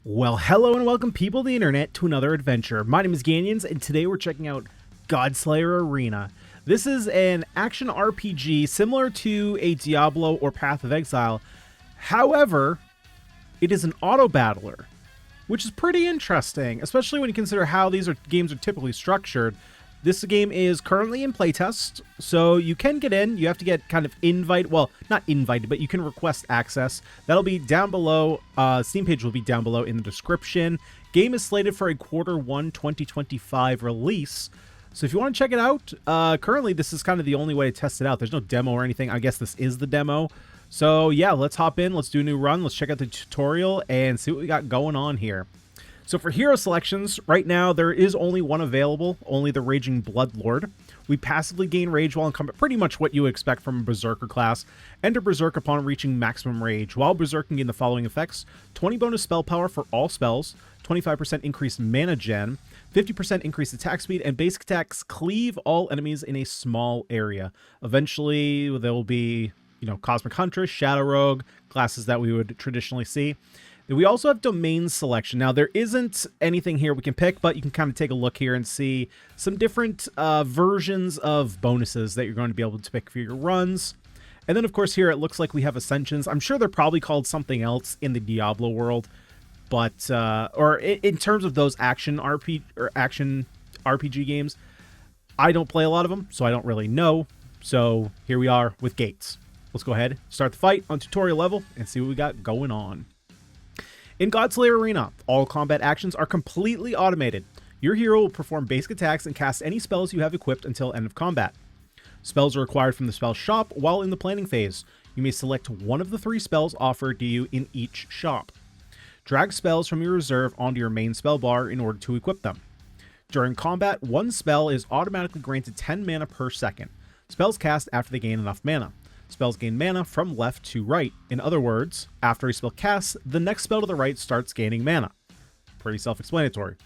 Well, hello and welcome people of the internet to another adventure. My name is Ganyonz and today we're checking out Godslayer Arena. This is an action RPG similar to a Diablo or Path of Exile. However, it is an auto-battler, which is pretty interesting, especially when you consider how these games are typically structured. This game is currently in playtest, so you can get in. You have to get kind of not invited, but you can request access. That'll be down below. Steam page will be down below in the description. Game is slated for a Q1 2025 release. So if you want to check it out, currently this is kind of the only way to test it out. There's no demo or anything. I guess this is the demo. So yeah, let's hop in. Let's do a new run. Let's check out the tutorial and see what we got going on here. So for hero selections, right now there is only one available, only the Raging Bloodlord. We passively gain rage while in combat, pretty much what you would expect from a Berserker class. Enter Berserk upon reaching maximum rage. While Berserking gain the following effects: 20 bonus spell power for all spells, 25% increased mana gen, 50% increased attack speed, and basic attacks cleave all enemies in a small area. Eventually there will be, Cosmic Huntress, Shadow Rogue, classes that we would traditionally see. We also have domain selection. Now, there isn't anything here we can pick, but you can kind of take a look here and see some different versions of bonuses that you're going to be able to pick for your runs. And then, of course, here it looks like we have Ascensions. I'm sure they're probably called something else in the Diablo world, but or in terms of those action RPG games, I don't play a lot of them, so I don't really know. So here we are with gates. Let's go ahead, start the fight on tutorial level, and see what we got going on. In Godslayer Arena, all combat actions are completely automated. Your hero will perform basic attacks and cast any spells you have equipped until end of combat. Spells are acquired from the spell shop while in the planning phase. You may select one of the 3 spells offered to you in each shop. Drag spells from your reserve onto your main spell bar in order to equip them. During combat, one spell is automatically granted 10 mana per second. Spells cast after they gain enough mana. Spells gain mana from left to right. In other words, after a spell casts, the next spell to the right starts gaining mana. Pretty self-explanatory.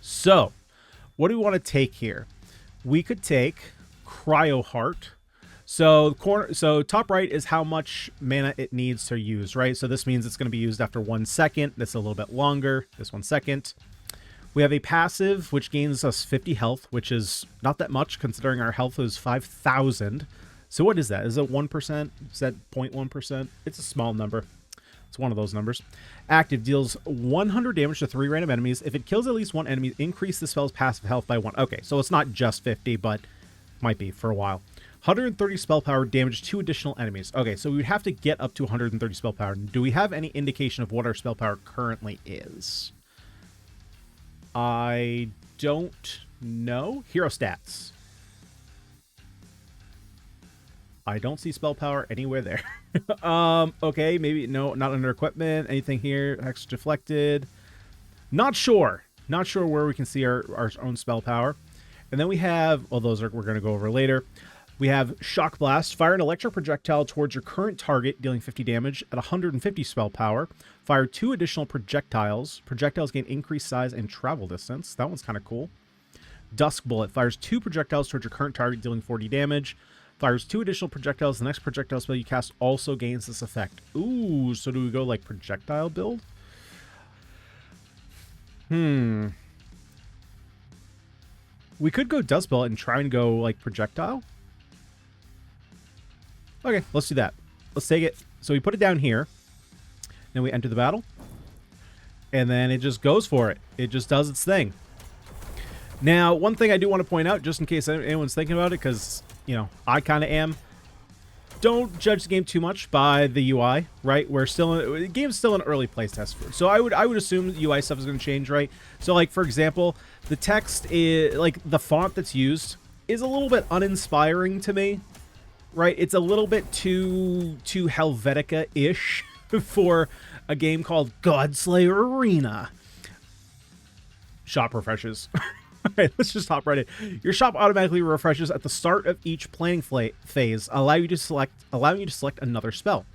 So, what do we want to take here? We could take Cryo Heart. So top right is how much mana it needs to use, right? So this means it's going to be used after 1 second. This is a little bit longer. This 1 second. We have a passive, which gains us 50 health, which is not that much considering our health is 5,000. So what is that? Is it 1%? Is that 0.1%? It's a small number. It's one of those numbers. Active deals 100 damage to 3 random enemies. If it kills at least 1 enemy, increase the spell's passive health by 1. Okay, so it's not just 50, but might be for a while. 130 spell power, damage 2 additional enemies. Okay, so we would have to get up to 130 spell power. Do we have any indication of what our spell power currently is? I don't know. Hero stats. I don't see spell power anywhere there. Okay, maybe no, not under equipment. Anything here? Hex deflected. Not sure. Not sure where we can see our own spell power. And then we have, well, those are we're going to go over later. We have Shock Blast. Fire an electric projectile towards your current target, dealing 50 damage at 150 spell power. Fire 2 additional projectiles. Projectiles gain increased size and travel distance. That one's kind of cool. Dusk Bullet. Fires 2 projectiles towards your current target, dealing 40 damage. Fires 2 additional projectiles. The next projectile spell you cast also gains this effect. Ooh, so do we go like projectile build? We could go Dust Bullet and try and go like projectile. Okay, let's do that. Let's take it. So we put it down here. Then we enter the battle. And then it just goes for it. It just does its thing. Now, one thing I do want to point out, just in case anyone's thinking about it, because I kind of am. Don't judge the game too much by the UI, right? The game's still in early playtest. So I would assume the UI stuff is going to change, right? So like, for example, the text is like the font that's used is a little bit uninspiring to me, right? It's a little bit too Helvetica-ish for a game called Godslayer Arena. Shop refreshes. Alright, let's just hop right in. Your shop automatically refreshes at the start of each planning phase, allowing you to select another spell.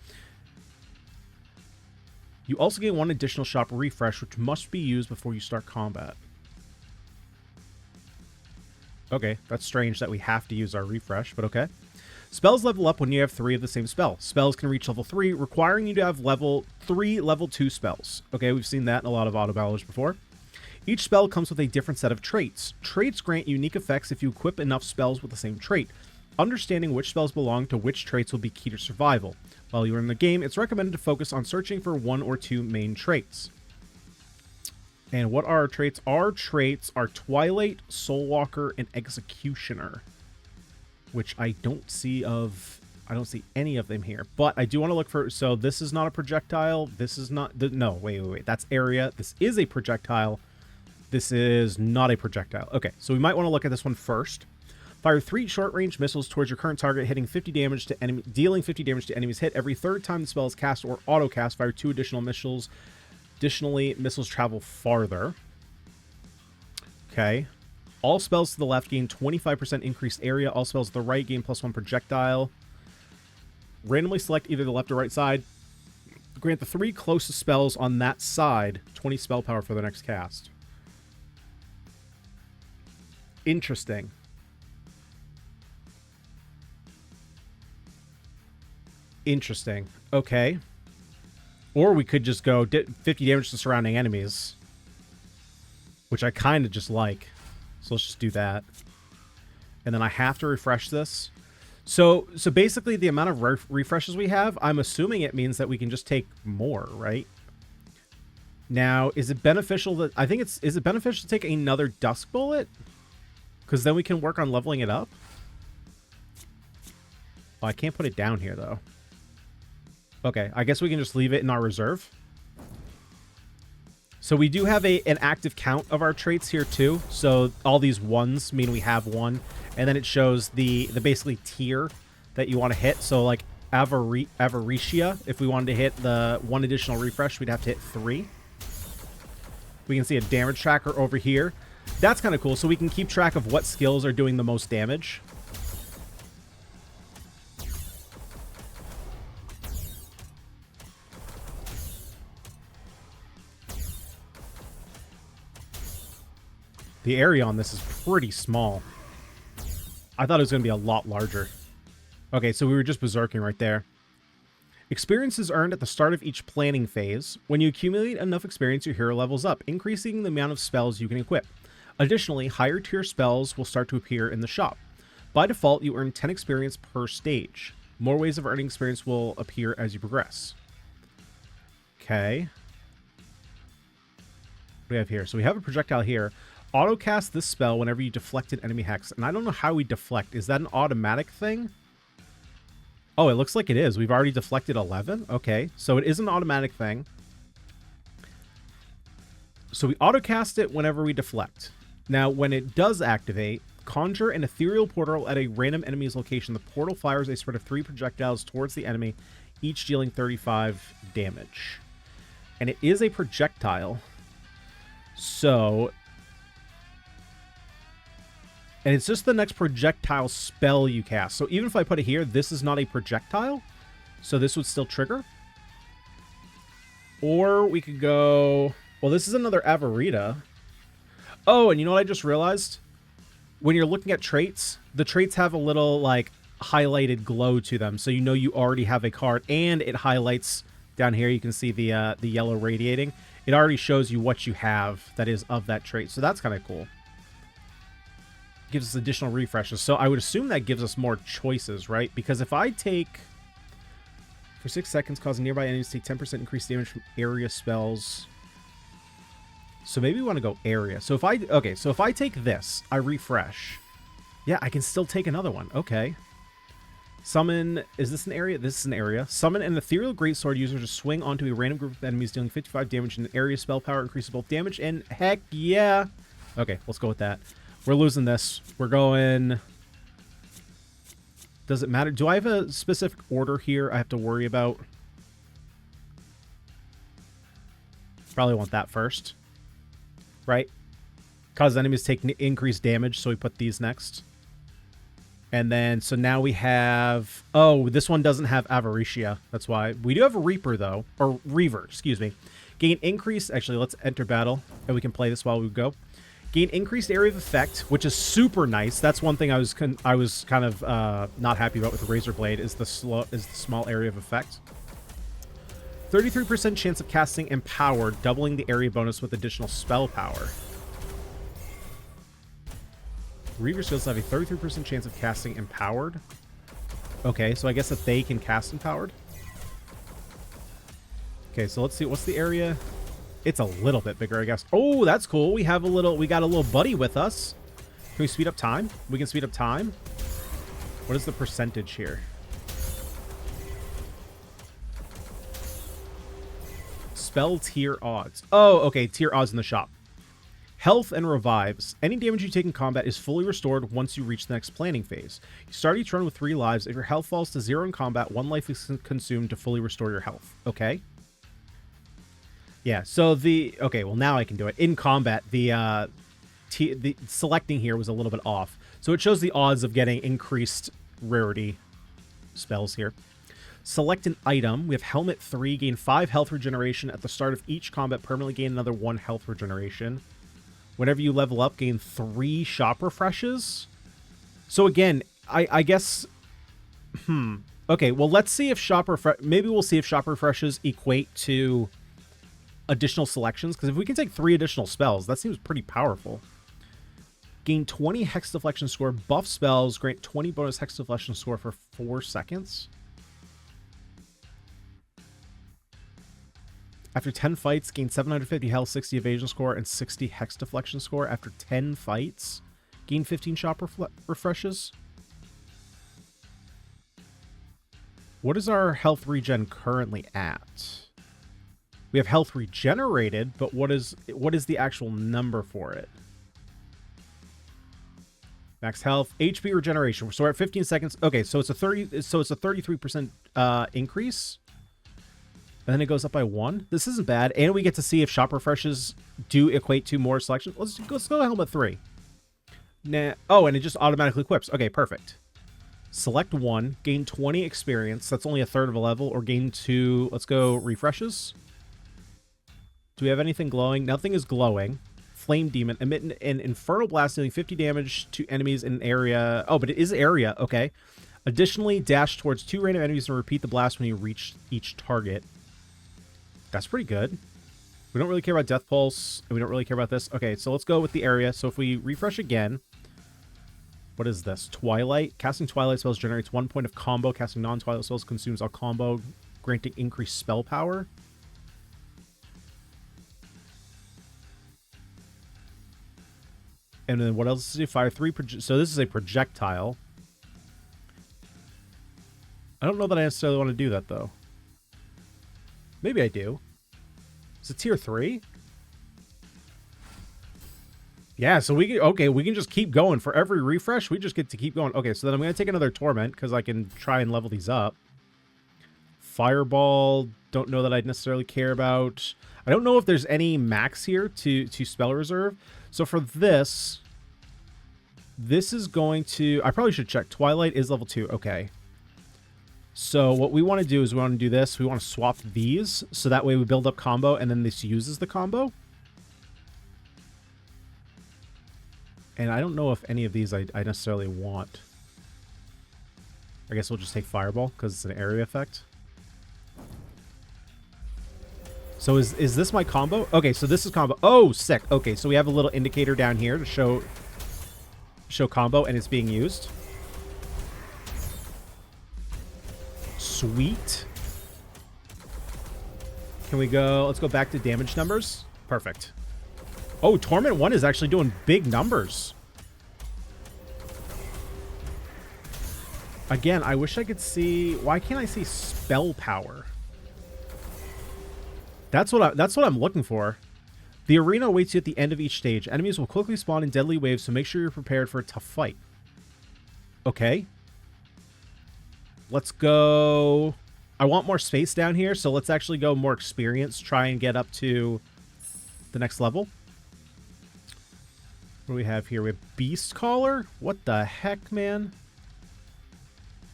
You also gain 1 additional shop refresh, which must be used before you start combat. Okay, that's strange that we have to use our refresh, but okay. Spells level up when you have 3 of the same spell. Spells can reach level 3, requiring you to have level 3 level 2 spells. Okay, we've seen that in a lot of Autobattlers before. Each spell comes with a different set of traits. Traits grant unique effects if you equip enough spells with the same trait. Understanding which spells belong to which traits will be key to survival. While you're in the game, it's recommended to focus on searching for 1 or 2 main traits. And what are our traits? Our traits are Twilight, Soulwalker, and Executioner, which I don't see any of them here, but I do want to look for, so this is not a projectile. This is not, no, wait. That's area. This is a projectile. This is not a projectile. Okay, so we might want to look at this one first. Fire 3 short-range missiles towards your current target, hitting 50 damage to enemy, dealing 50 damage to enemies hit. Every third time the spell is cast or auto-cast, fire 2 additional missiles. Additionally, missiles travel farther. Okay. All spells to the left gain 25% increased area. All spells to the right gain +1 projectile. Randomly select either the left or right side. Grant the 3 closest spells on that side 20 spell power for the next cast. Interesting. Interesting. Okay. Or we could just go 50 damage to surrounding enemies, which I kind of just like. So let's just do that. And then I have to refresh this. So basically the amount of refreshes we have, I'm assuming it means that we can just take more, right? Now, is it beneficial that, is it beneficial to take another Dusk Bullet? Because then we can work on leveling it up. Oh, I can't put it down here though. Okay, I guess we can just leave it in our reserve. So we do have an active count of our traits here too. So all these ones mean we have one. And then it shows the basically tier that you want to hit. So like Avaricia, if we wanted to hit the 1 additional refresh, we'd have to hit 3. We can see a damage tracker over here. That's kind of cool. So we can keep track of what skills are doing the most damage. The area on this is pretty small. I thought it was going to be a lot larger. Okay, so we were just berserking right there. Experience is earned at the start of each planning phase. When you accumulate enough experience, your hero levels up, increasing the amount of spells you can equip. Additionally, higher tier spells will start to appear in the shop. By default, you earn 10 experience per stage. More ways of earning experience will appear as you progress. Okay. What do we have here? So we have a projectile here. Auto-cast this spell whenever you deflect an enemy hex. And I don't know how we deflect. Is that an automatic thing? Oh, it looks like it is. We've already deflected 11. Okay, so it is an automatic thing. So we auto-cast it whenever we deflect. Now, when it does activate, conjure an ethereal portal at a random enemy's location. The portal fires a spread of 3 projectiles towards the enemy, each dealing 35 damage. And it is a projectile. So... and it's just the next projectile spell you cast. So even if I put it here, this is not a projectile. So this would still trigger. Or we could go... well, this is another Avarita. Oh, and you know what I just realized? When you're looking at traits, the traits have a little, like, highlighted glow to them. So you know you already have a card. And it highlights down here. You can see the yellow radiating. It already shows you what you have that is of that trait. So that's kind of cool. Gives us additional refreshes. So I would assume that gives us more choices, right? Because if I take... for 6 seconds, causing nearby enemies to take 10% increased damage from area spells. So maybe we want to go area. So if I... okay, so if I take this, I refresh. Yeah, I can still take another one. Okay. Summon... is this an area? This is an area. Summon an ethereal greatsword user to swing onto a random group of enemies dealing 55 damage, and area spell power increases both damage and... heck yeah! Okay, let's go with that. We're losing this. We're going... does it matter? Do I have a specific order here I have to worry about? Probably want that first. Right? Cause enemies take increased damage, so we put these next. And then, so now we have... oh, this one doesn't have Avaricia. That's why. We do have a Reaper, though. Or Reaver, excuse me. Gain increase... actually, let's enter battle. And we can play this while we go. Gain increased area of effect, which is super nice. That's one thing I was kind of not happy about with the Razor Blade is the small area of effect. 33% chance of casting Empowered, doubling the area bonus with additional spell power. Reaver skills have a 33% chance of casting Empowered. Okay, so I guess that they can cast Empowered. Okay, so let's see. What's the area? It's a little bit bigger, I guess. Oh, that's cool. We got a little buddy with us. Can we speed up time? We can speed up time. What is the percentage here? Spell tier odds. Oh, okay. Tier odds in the shop. Health and revives. Any damage you take in combat is fully restored once you reach the next planning phase. You start each run with 3 lives. If your health falls to 0 in combat, 1 life is consumed to fully restore your health. Okay. Yeah, so okay, well now I can do it. In combat, the selecting here was a little bit off. So it shows the odds of getting increased rarity spells here. Select an item. We have Helmet 3, gain 5 health regeneration. At the start of each combat, permanently gain another 1 health regeneration. Whenever you level up, gain 3 shop refreshes. So again, I guess... Okay, well let's see if maybe we'll see if shop refreshes equate to additional selections, because if we can take 3 additional spells, that seems pretty powerful. Gain 20 hex deflection score. Buff spells grant 20 bonus hex deflection score for 4 seconds. After 10 fights, gain 750 health, 60 evasion score, and 60 hex deflection score. After 10 fights, gain 15 shop refreshes. What is our health regen currently at? We have health regenerated, but what is the actual number for it? Max health, HP regeneration. So we're at 15 seconds. Okay, so it's a 33% increase. And then it goes up by 1. This isn't bad. And we get to see if shop refreshes do equate to more selection. Let's go to Helmet 3. Nah. Oh, and it just automatically equips. Okay, perfect. Select 1, gain 20 experience. That's only a third of a level. Or gain 2. Let's go refreshes. Do we have anything glowing? Nothing is glowing. Flame Demon. Emit an Infernal Blast dealing 50 damage to enemies in an area. Oh, but it is area. Okay. Additionally, dash towards 2 random enemies and repeat the blast when you reach each target. That's pretty good. We don't really care about Death Pulse, and we don't really care about this. Okay, so let's go with the area. So if we refresh again, what is this? Twilight. Casting Twilight spells generates 1 point of combo. Casting non-Twilight spells consumes all combo, granting increased spell power. And then what else does it fire? 3 so this is a projectile. I don't know that I necessarily want to do that, though. Maybe I do. Is it tier 3? Yeah, so we can just keep going. For every refresh, we just get to keep going. Okay, so then I'm going to take another Torment, because I can try and level these up. Fireball, don't know that I'd necessarily care about. I don't know if there's any max here to spell reserve. So for this is going to... I probably should check. Twilight is level 2. Okay. So what we want to do is we want to do this. We want to swap these, so that way we build up combo, and then this uses the combo. And I don't know if any of these I necessarily want. I guess we'll just take Fireball, because it's an area effect. So is this my combo? Okay, so this is combo. Oh, sick. Okay, so we have a little indicator down here to show combo, and it's being used. Sweet. Can we go... Let's go back to damage numbers. Perfect. Oh, Torment 1 is actually doing big numbers. Again, I wish I could see... Why can't I see spell power? That's what I'm looking for. The arena awaits you at the end of each stage. Enemies will quickly spawn in deadly waves, so make sure you're prepared for a tough fight. Okay. Let's go... I want more space down here, so let's actually go more experience. Try and get up to the next level. What do we have here? We have Beast Caller? What the heck, man?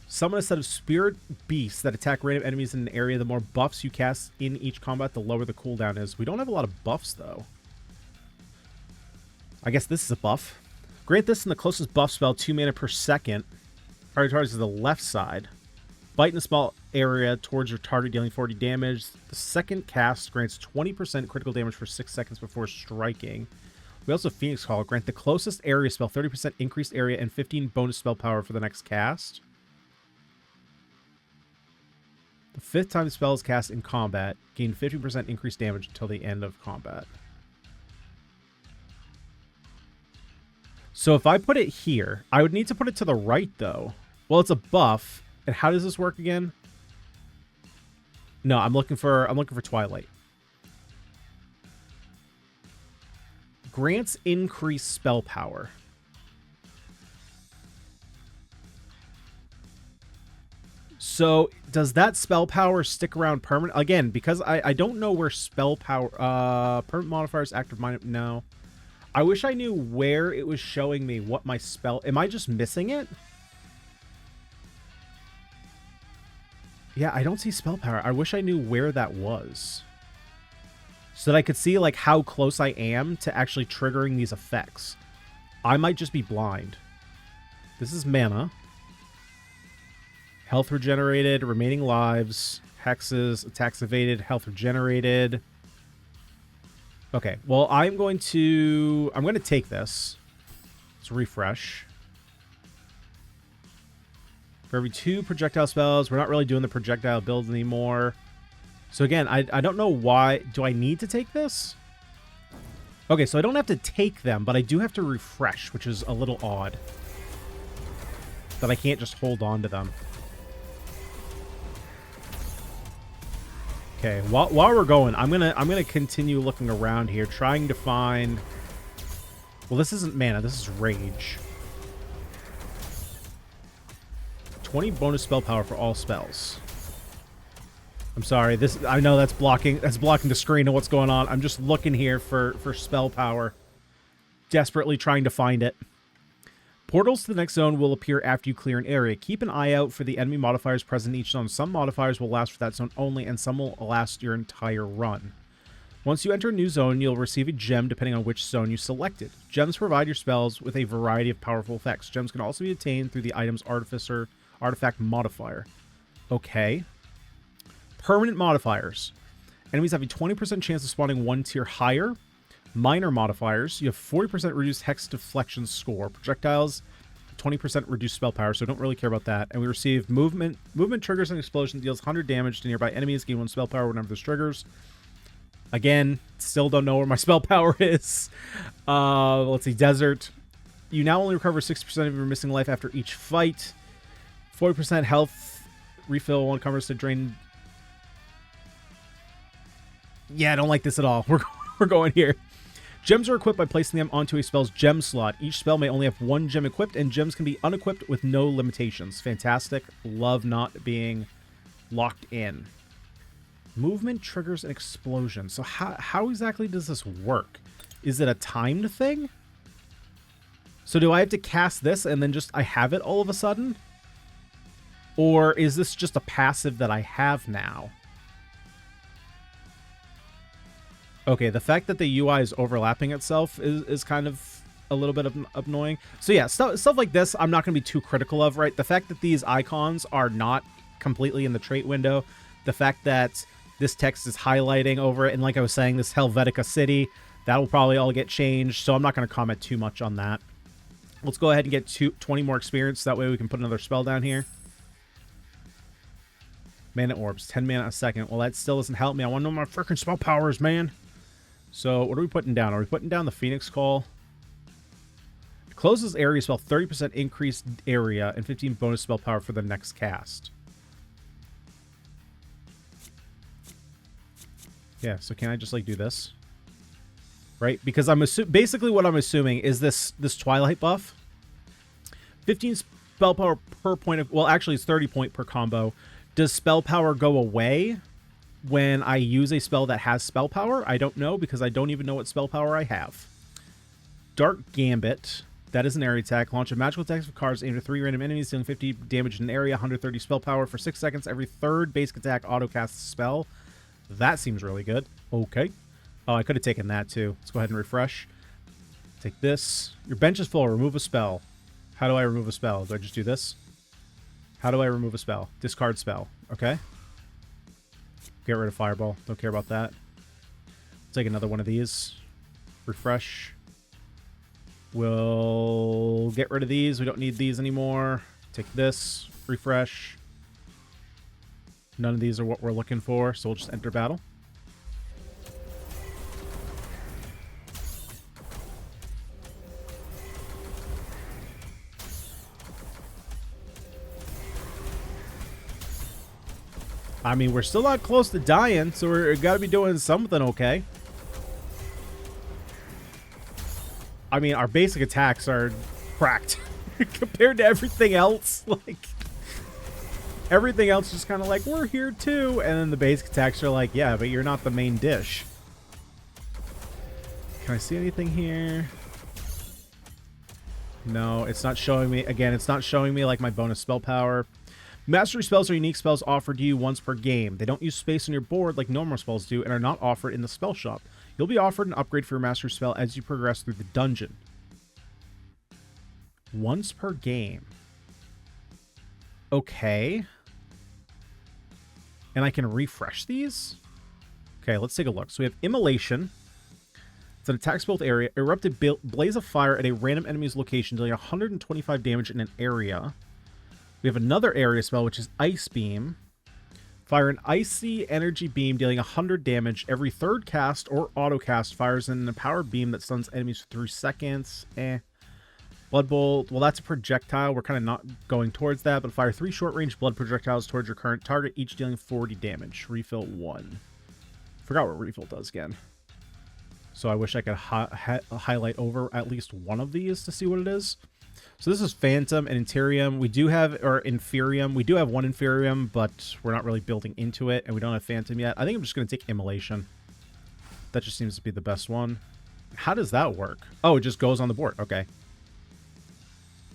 Summon a set of spirit beasts that attack random enemies in an area. The more buffs you cast in each combat, the lower the cooldown is. We don't have a lot of buffs, though. I guess this is a buff. Grant this in the closest buff spell, 2 mana per second. Target targets to the left side. Bite in a small area towards your target, dealing 40 damage. The second cast grants 20% critical damage for 6 seconds before striking. We also have Phoenix Call. Grant the closest area spell 30% increased area and 15 bonus spell power for the next cast. The 5th time the spell is cast in combat, gain 50% increased damage until the end of combat. So if I put it here, I would need to put it to the right, though. Well, it's a buff. And how does this work again? No, I'm looking for Twilight. Grants increased spell power. So does that spell power stick around permanent? Again, because I don't know where spell power permanent modifiers active mind. No. I wish I knew where it was showing me what my spell. Am I just missing it? Yeah, I don't see spell power. I wish I knew where that was, so that I could see like how close I am to actually triggering these effects. I might just be blind. This is mana. Health regenerated, remaining lives, hexes, attacks evaded, health regenerated. Okay, well, I'm going to take this. Let's refresh. For every 2 projectile spells, we're not really doing the projectile build anymore. So again, I don't know why. Do I need to take this? Okay, so I don't have to take them, but I do have to refresh, which is a little odd. That I can't just hold on to them. Okay, while we're going, I'm gonna continue looking around here, trying to find. Well, this isn't mana. This is rage. 20 bonus spell power for all spells. I'm sorry. I know that's blocking the screen of what's going on. I'm just looking here for spell power. Desperately trying to find it. Portals to the next zone will appear after you clear an area. Keep an eye out for the enemy modifiers present in each zone. Some modifiers will last for that zone only, and some will last your entire run. Once you enter a new zone, you'll receive a gem depending on which zone you selected. Gems provide your spells with a variety of powerful effects. Gems can also be obtained through the item's artifact modifier. Okay. Permanent modifiers. Enemies have a 20% chance of spawning 1 tier higher. Minor modifiers. You have 40% reduced hex deflection score. Projectiles, 20% reduced spell power, so don't really care about that. And we receive movement. Movement triggers an explosion that deals 100 damage to nearby enemies. Gain 1 spell power whenever this triggers. Again, still don't know where my spell power is. Let's see. Desert. You now only recover 60% of your missing life after each fight. 40% health refill one covers to drain. Yeah, I don't like this at all. We're going here. Gems are equipped by placing them onto a spell's gem slot. Each spell may only have 1 gem equipped, and gems can be unequipped with no limitations. Fantastic. Love not being locked in. Movement triggers an explosion. So how exactly does this work? Is it a timed thing? So do I have to cast this and then just I have it all of a sudden? Or is this just a passive that I have now? Okay, the fact that the UI is overlapping itself is kind of a little bit annoying. So yeah, stuff like this I'm not going to be too critical of, right? The fact that these icons are not completely in the trait window, the fact that this text is highlighting over it, and like I was saying, this Helvetica city, that will probably all get changed, so I'm not going to comment too much on that. Let's go ahead and get 20 more experience, that way we can put another spell down here. Mana orbs, 10 mana a second. Well, that still doesn't help me. I want to know my freaking spell powers, man. So, what are we putting down? Are we putting down the Phoenix Call? It closes area spell, 30% increased area, and 15 bonus spell power for the next cast. Yeah, so can I just, like, do this? Right? Because I'm basically what I'm assuming is this Twilight buff. 15 spell power per point of... Well, actually, it's 30 point per combo. Does spell power go away when I use a spell that has spell power? I don't know, because I don't even know what spell power I have. Dark Gambit. That is an area attack. Launch a magical attack with cards aimed at 3 random enemies, dealing 50 damage in an area, 130 spell power for 6 seconds. Every third basic attack auto-casts a spell. That seems really good. Okay. Oh, I could have taken that too. Let's go ahead and refresh. Take this. Your bench is full. Remove a spell. How do I remove a spell? Do I just do this? How do I remove a spell? Discard spell. Okay. Get rid of Fireball. Don't care about that. Take another one of these. Refresh. We'll get rid of these. We don't need these anymore. Take this. Refresh. None of these are what we're looking for, so we'll just enter battle. I mean, we're still not close to dying, so we're gotta be doing something okay. I mean, our basic attacks are cracked compared to everything else. Like, everything else is kind of like, we're here too. And then the basic attacks are like, yeah, but you're not the main dish. Can I see anything here? No, it's not showing me. Again, it's not showing me like my bonus spell power. Mastery spells are unique spells offered to you once per game. They don't use space on your board like normal spells do and are not offered in the spell shop. You'll be offered an upgrade for your mastery spell as you progress through the dungeon. Once per game. Okay. And I can refresh these? Okay, let's take a look. So we have Immolation. It's an attack spell area. Erupted blaze of fire at a random enemy's location, dealing 125 damage in an area. We have another area spell, which is Ice Beam. Fire an icy energy beam, dealing 100 damage. Every third cast or auto cast fires in a power beam that stuns enemies for 3 seconds. Blood Bolt. Well, that's a projectile. We're kind of not going towards that, but fire 3 short-range blood projectiles towards your current target, each dealing 40 damage. Refill 1. Forgot what refill does again. So I wish I could highlight over at least one of these to see what it is. So this is Phantom and Interium. We do have, or Inferium. We do have one Inferium, but we're not really building into it, and we don't have Phantom yet. I think I'm just going to take Immolation. That just seems to be the best one. How does that work? Oh, it just goes on the board. Okay.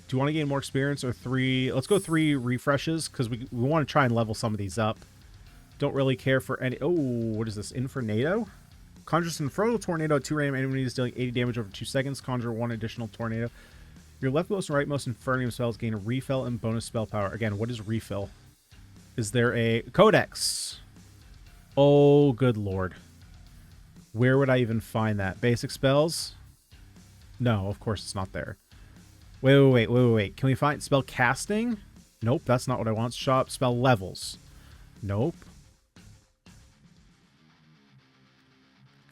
Do you want to gain more experience or 3? Let's go 3 refreshes, because we want to try and level some of these up. Don't really care for any... Oh, what is this? Infernado? Conjures an Infernal Tornado at 2 random enemies, dealing 80 damage over 2 seconds. Conjure 1 additional tornado. Your leftmost and rightmost Infernium spells gain a refill and bonus spell power. Again, what is refill? Is there a Codex? Oh, good lord. Where would I even find that? Basic spells? No, of course it's not there. Wait. Can we find spell casting? Nope, that's not what I want. Shop spell levels. Nope.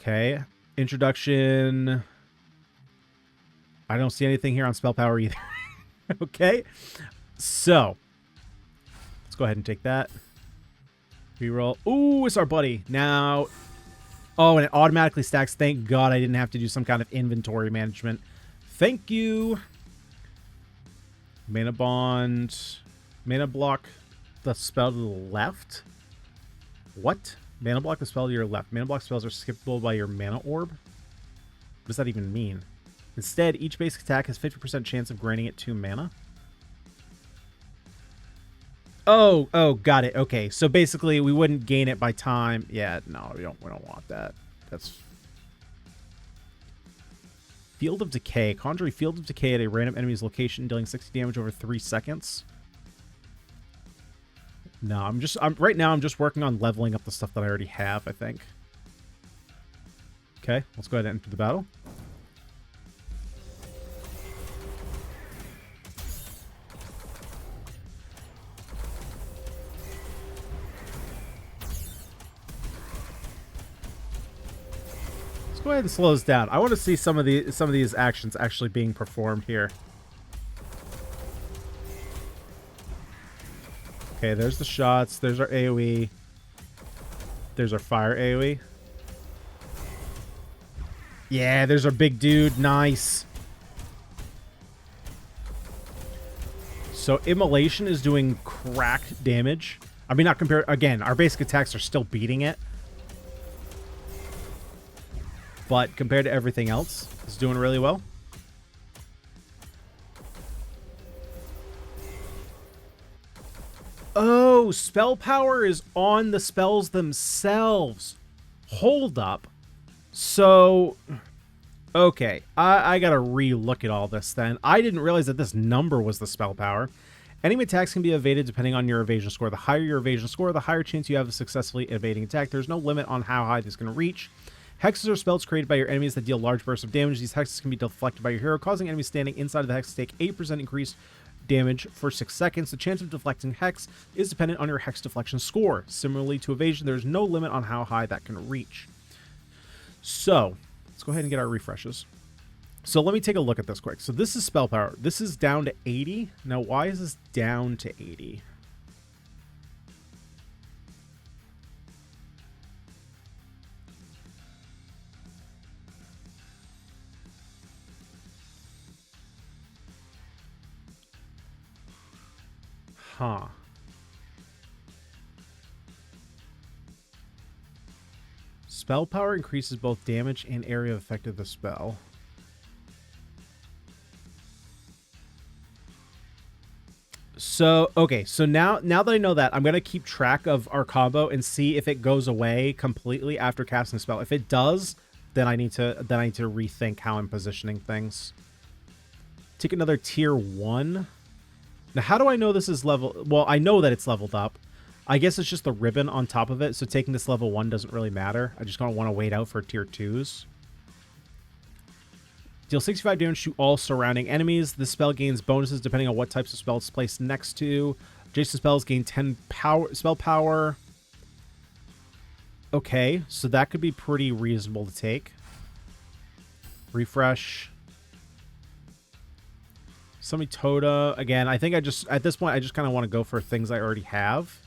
Okay. Introduction. I don't see anything here on spell power either. Okay. So, let's go ahead and take that. Reroll. Ooh, it's our buddy. Now, oh, and it automatically stacks. Thank God I didn't have to do some kind of inventory management. Thank you. Mana Bond. Mana block the spell to the left. What? Mana block the spell to your left. Mana block spells are skippable by your mana orb. What does that even mean? Instead, each basic attack has 50% chance of granting it 2 mana. Oh, got it. Okay, so basically we wouldn't gain it by time. Yeah, no, we don't want that. That's Field of Decay. Conjure a Field of Decay at a random enemy's location, dealing 60 damage over 3 seconds. No, right now I'm just working on leveling up the stuff that I already have, I think. Okay, let's go ahead and enter the battle. Go ahead and slow us down. I want to see some of these actions actually being performed here. Okay, there's the shots. There's our AoE. There's our fire AoE. Yeah, there's our big dude. Nice. So Immolation is doing cracked damage. I mean, not compared. Again, our basic attacks are still beating it. But compared to everything else, it's doing really well. Oh, spell power is on the spells themselves. Hold up. So, Okay, I gotta re-look at all this then. I didn't realize that this number was the spell power. Enemy attacks can be evaded depending on your evasion score. The higher your evasion score, the higher chance you have of successfully evading attack. There's no limit on how high this can reach. Hexes are spells created by your enemies that deal large bursts of damage. These hexes can be deflected by your hero, causing enemies standing inside of the hex to take 8% increased damage for 6 seconds. The chance of deflecting hex is dependent on your hex deflection score. Similarly to evasion, there's no limit on how high that can reach. So, let's go ahead and get our refreshes. So let me take a look at this quick. So this is spell power. This is down to 80. Now, why is this down to 80? Huh. Spell power increases both damage and area of effect of the spell. So, okay, so now that I know that, I'm going to keep track of our combo and see if it goes away completely after casting a spell. If it does, then I need to rethink how I'm positioning things. Take another tier 1. Now, how do I know this is level... Well, I know that it's leveled up. I guess it's just the ribbon on top of it, so taking this level 1 doesn't really matter. I just don't want to wait out for tier 2s. Deal 65 damage to all surrounding enemies. This spell gains bonuses depending on what types of spells it's placed next to. Adjacent spells gain 10 spell power. Okay, so that could be pretty reasonable to take. Refresh. Samitoda. Again, I think at this point, I just kind of want to go for things I already have.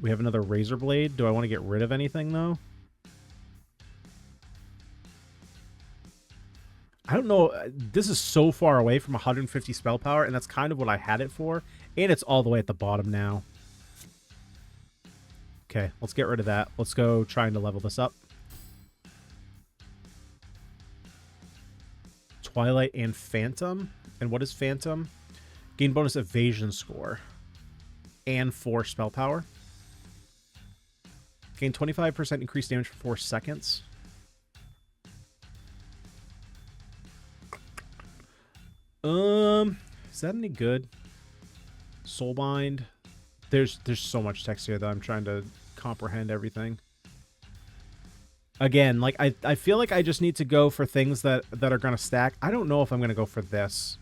We have another Razor Blade. Do I want to get rid of anything, though? I don't know. This is so far away from 150 spell power, and that's kind of what I had it for. And it's all the way at the bottom now. Okay, let's get rid of that. Let's go trying to level this up. Twilight and Phantom. And what is Phantom? Gain bonus evasion score. And 4 spell power. Gain 25% increased damage for 4 seconds. Is that any good? Soulbind. There's so much text here that I'm trying to comprehend everything. Again, like I feel like I just need to go for things that are gonna stack. I don't know if I'm gonna go for this.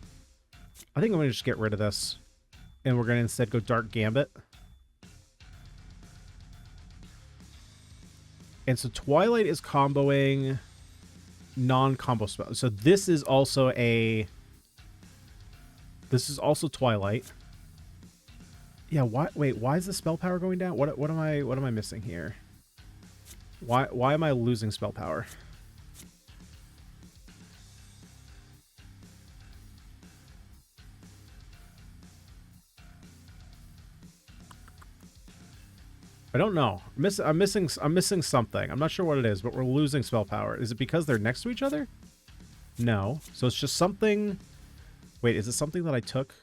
I think I'm gonna just get rid of this. And we're gonna instead go Dark Gambit. And so Twilight is comboing non-combo spells. So this is also a... This is also Twilight. Yeah, why wait, why is the spell power going down? What am I missing here? Why am I losing spell power? I don't know. I'm missing something. I'm not sure what it is, but we're losing spell power. Is it because they're next to each other? No. So it's just something. Wait, is it something that I took?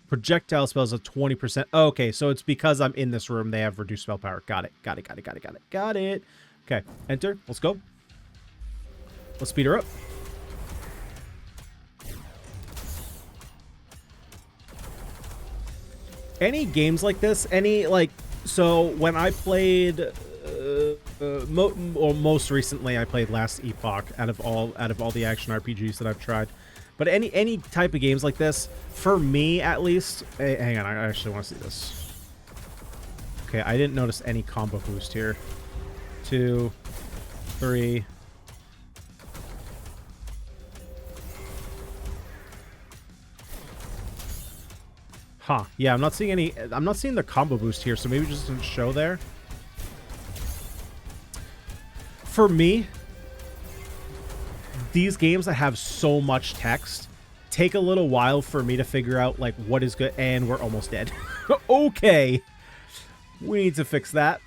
Projectile spells of 20%. Oh, okay, so it's because I'm in this room. They have reduced spell power. Got it. Got it. Okay, enter. Let's go. Let's speed her up. Any games like this, so when I played, most recently I played Last Epoch out of all the action RPGs that I've tried. But any type of games like this, for me at least, hang on, I actually want to see this. Okay, I didn't notice any combo boost here. 2, 3. Huh. Yeah, I'm not seeing the combo boost here, so maybe it just didn't show there. For me, these games that have so much text take a little while for me to figure out, like, what is good, and we're almost dead. Okay. We need to fix that.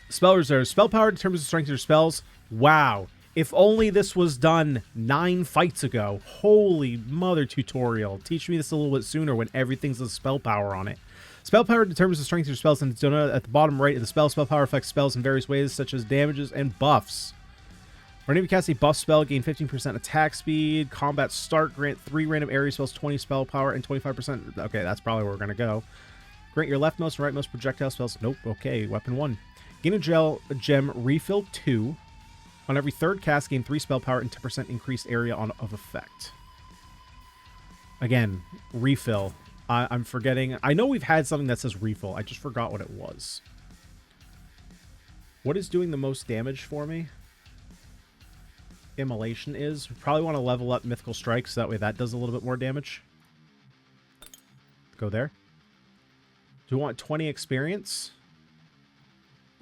Spell reserve. Spell power determines the strength of your spells. Wow. If only this was done 9 fights ago. Holy mother tutorial. Teach me this a little bit sooner when everything's a spell power on it. Spell power determines the strength of your spells, and it's denoted at the bottom right of the spell. Spell power affects spells in various ways, such as damages and buffs. Whenever you cast a buff spell, gain 15% attack speed. Combat start, grant 3 random area spells, 20 spell power, and 25%. Okay, that's probably where we're going to go. Grant your leftmost and rightmost projectile spells. Nope, okay, weapon 1. Gain a gem, refill 2. On every third cast, gain 3 spell power and 10% increased area of effect. Again, refill. I'm forgetting. I know we've had something that says refill. I just forgot what it was. What is doing the most damage for me? Immolation is. We probably want to level up Mythical Strike, so that way that does a little bit more damage. Go there. Do we want 20 experience?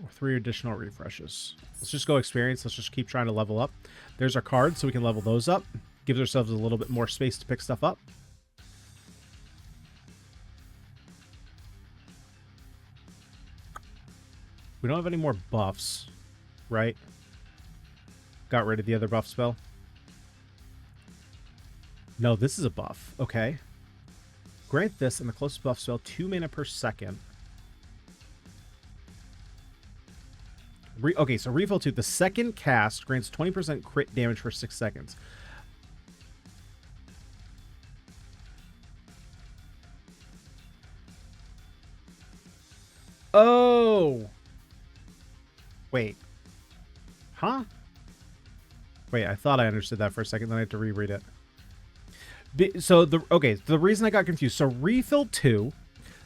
Or 3 additional refreshes? Let's just go experience. Let's just keep trying to level up. There's our cards, so we can level those up. Gives ourselves a little bit more space to pick stuff up. We don't have any more buffs, right? Got rid of the other buff spell. No, this is a buff. Okay. Grant this and the closest buff spell 2 mana per second. Okay, so refill 2. The second cast grants 20% crit damage for 6 seconds. Oh! Wait. Huh? Wait, I thought I understood that for a second, then I had to reread it. So, the reason I got confused. So, refill 2,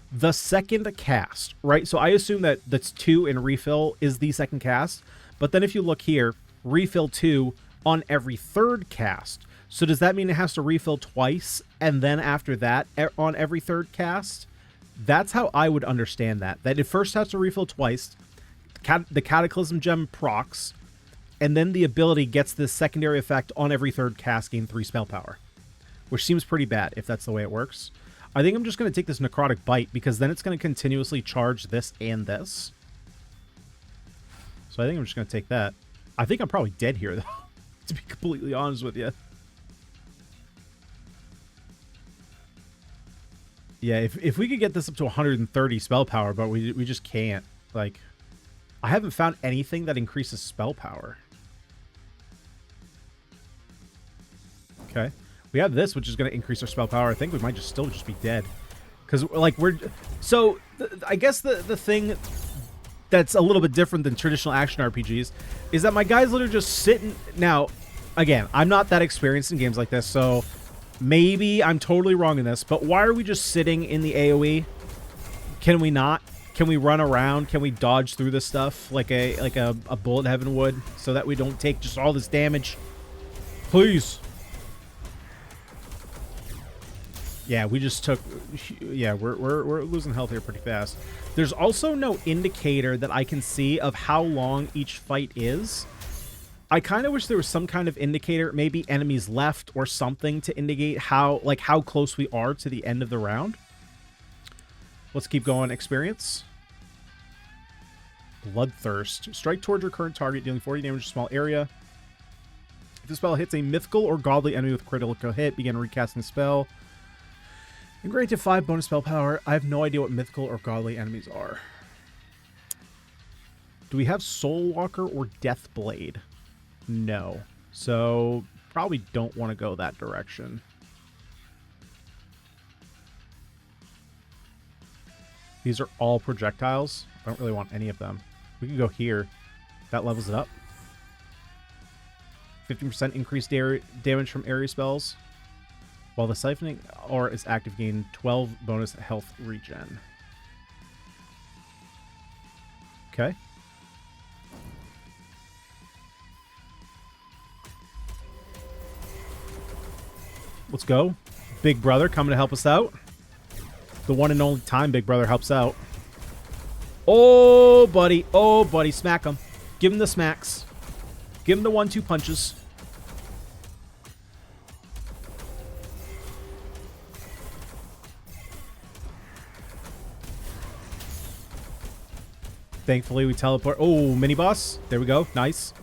the second cast, right? So, I assume that that's 2 and refill is the second cast. But then if you look here, refill 2 on every third cast. So, does that mean it has to refill twice, and then after that, on every third cast? That's how I would understand that. That it first has to refill twice, the Cataclysm Gem procs, and then the ability gets this secondary effect on every third cast, gain 3 spell power. Which seems pretty bad if that's the way it works. I think I'm just going to take this Necrotic Bite, because then it's going to continuously charge this and this. So I think I'm just going to take that. I think I'm probably dead here, though, to be completely honest with you. Yeah, if we could get this up to 130 spell power, but we just can't. Like, I haven't found anything that increases spell power. Okay. We have this, which is going to increase our spell power. I think we might just still be dead. Because, like, we're... So, I guess the thing that's a little bit different than traditional action RPGs is that my guys literally just sitting... Now, again, I'm not that experienced in games like this, so maybe I'm totally wrong in this, but why are we just sitting in the AoE? Can we not? Can we run around? Can we dodge through this stuff like a bullet heaven would, so that we don't take just all this damage? Please. Yeah, we just took... Yeah, we're losing health here pretty fast. There's also no indicator that I can see of how long each fight is. I kind of wish there was some kind of indicator, maybe enemies left or something, to indicate how close we are to the end of the round. Let's keep going. Experience. Bloodthirst. Strike towards your current target, dealing 40 damage to a small area. If the spell hits a mythical or godly enemy with critical hit, begin recasting the spell. And granted 5 bonus spell power. I have no idea what mythical or godly enemies are. Do we have Soulwalker or Deathblade? No. So, probably don't want to go that direction. These are all projectiles. I don't really want any of them. We can go here. That levels it up. 15% increased damage from area spells. While the siphoning aura is active, gain 12 bonus health regen. Okay. Let's go. Big Brother coming to help us out. The one and only time Big Brother helps out. Oh, buddy. Oh, buddy. Smack him. Give him the smacks. Give him the 1-2 punches. Thankfully, we teleport. Oh, mini boss. There we go. Nice.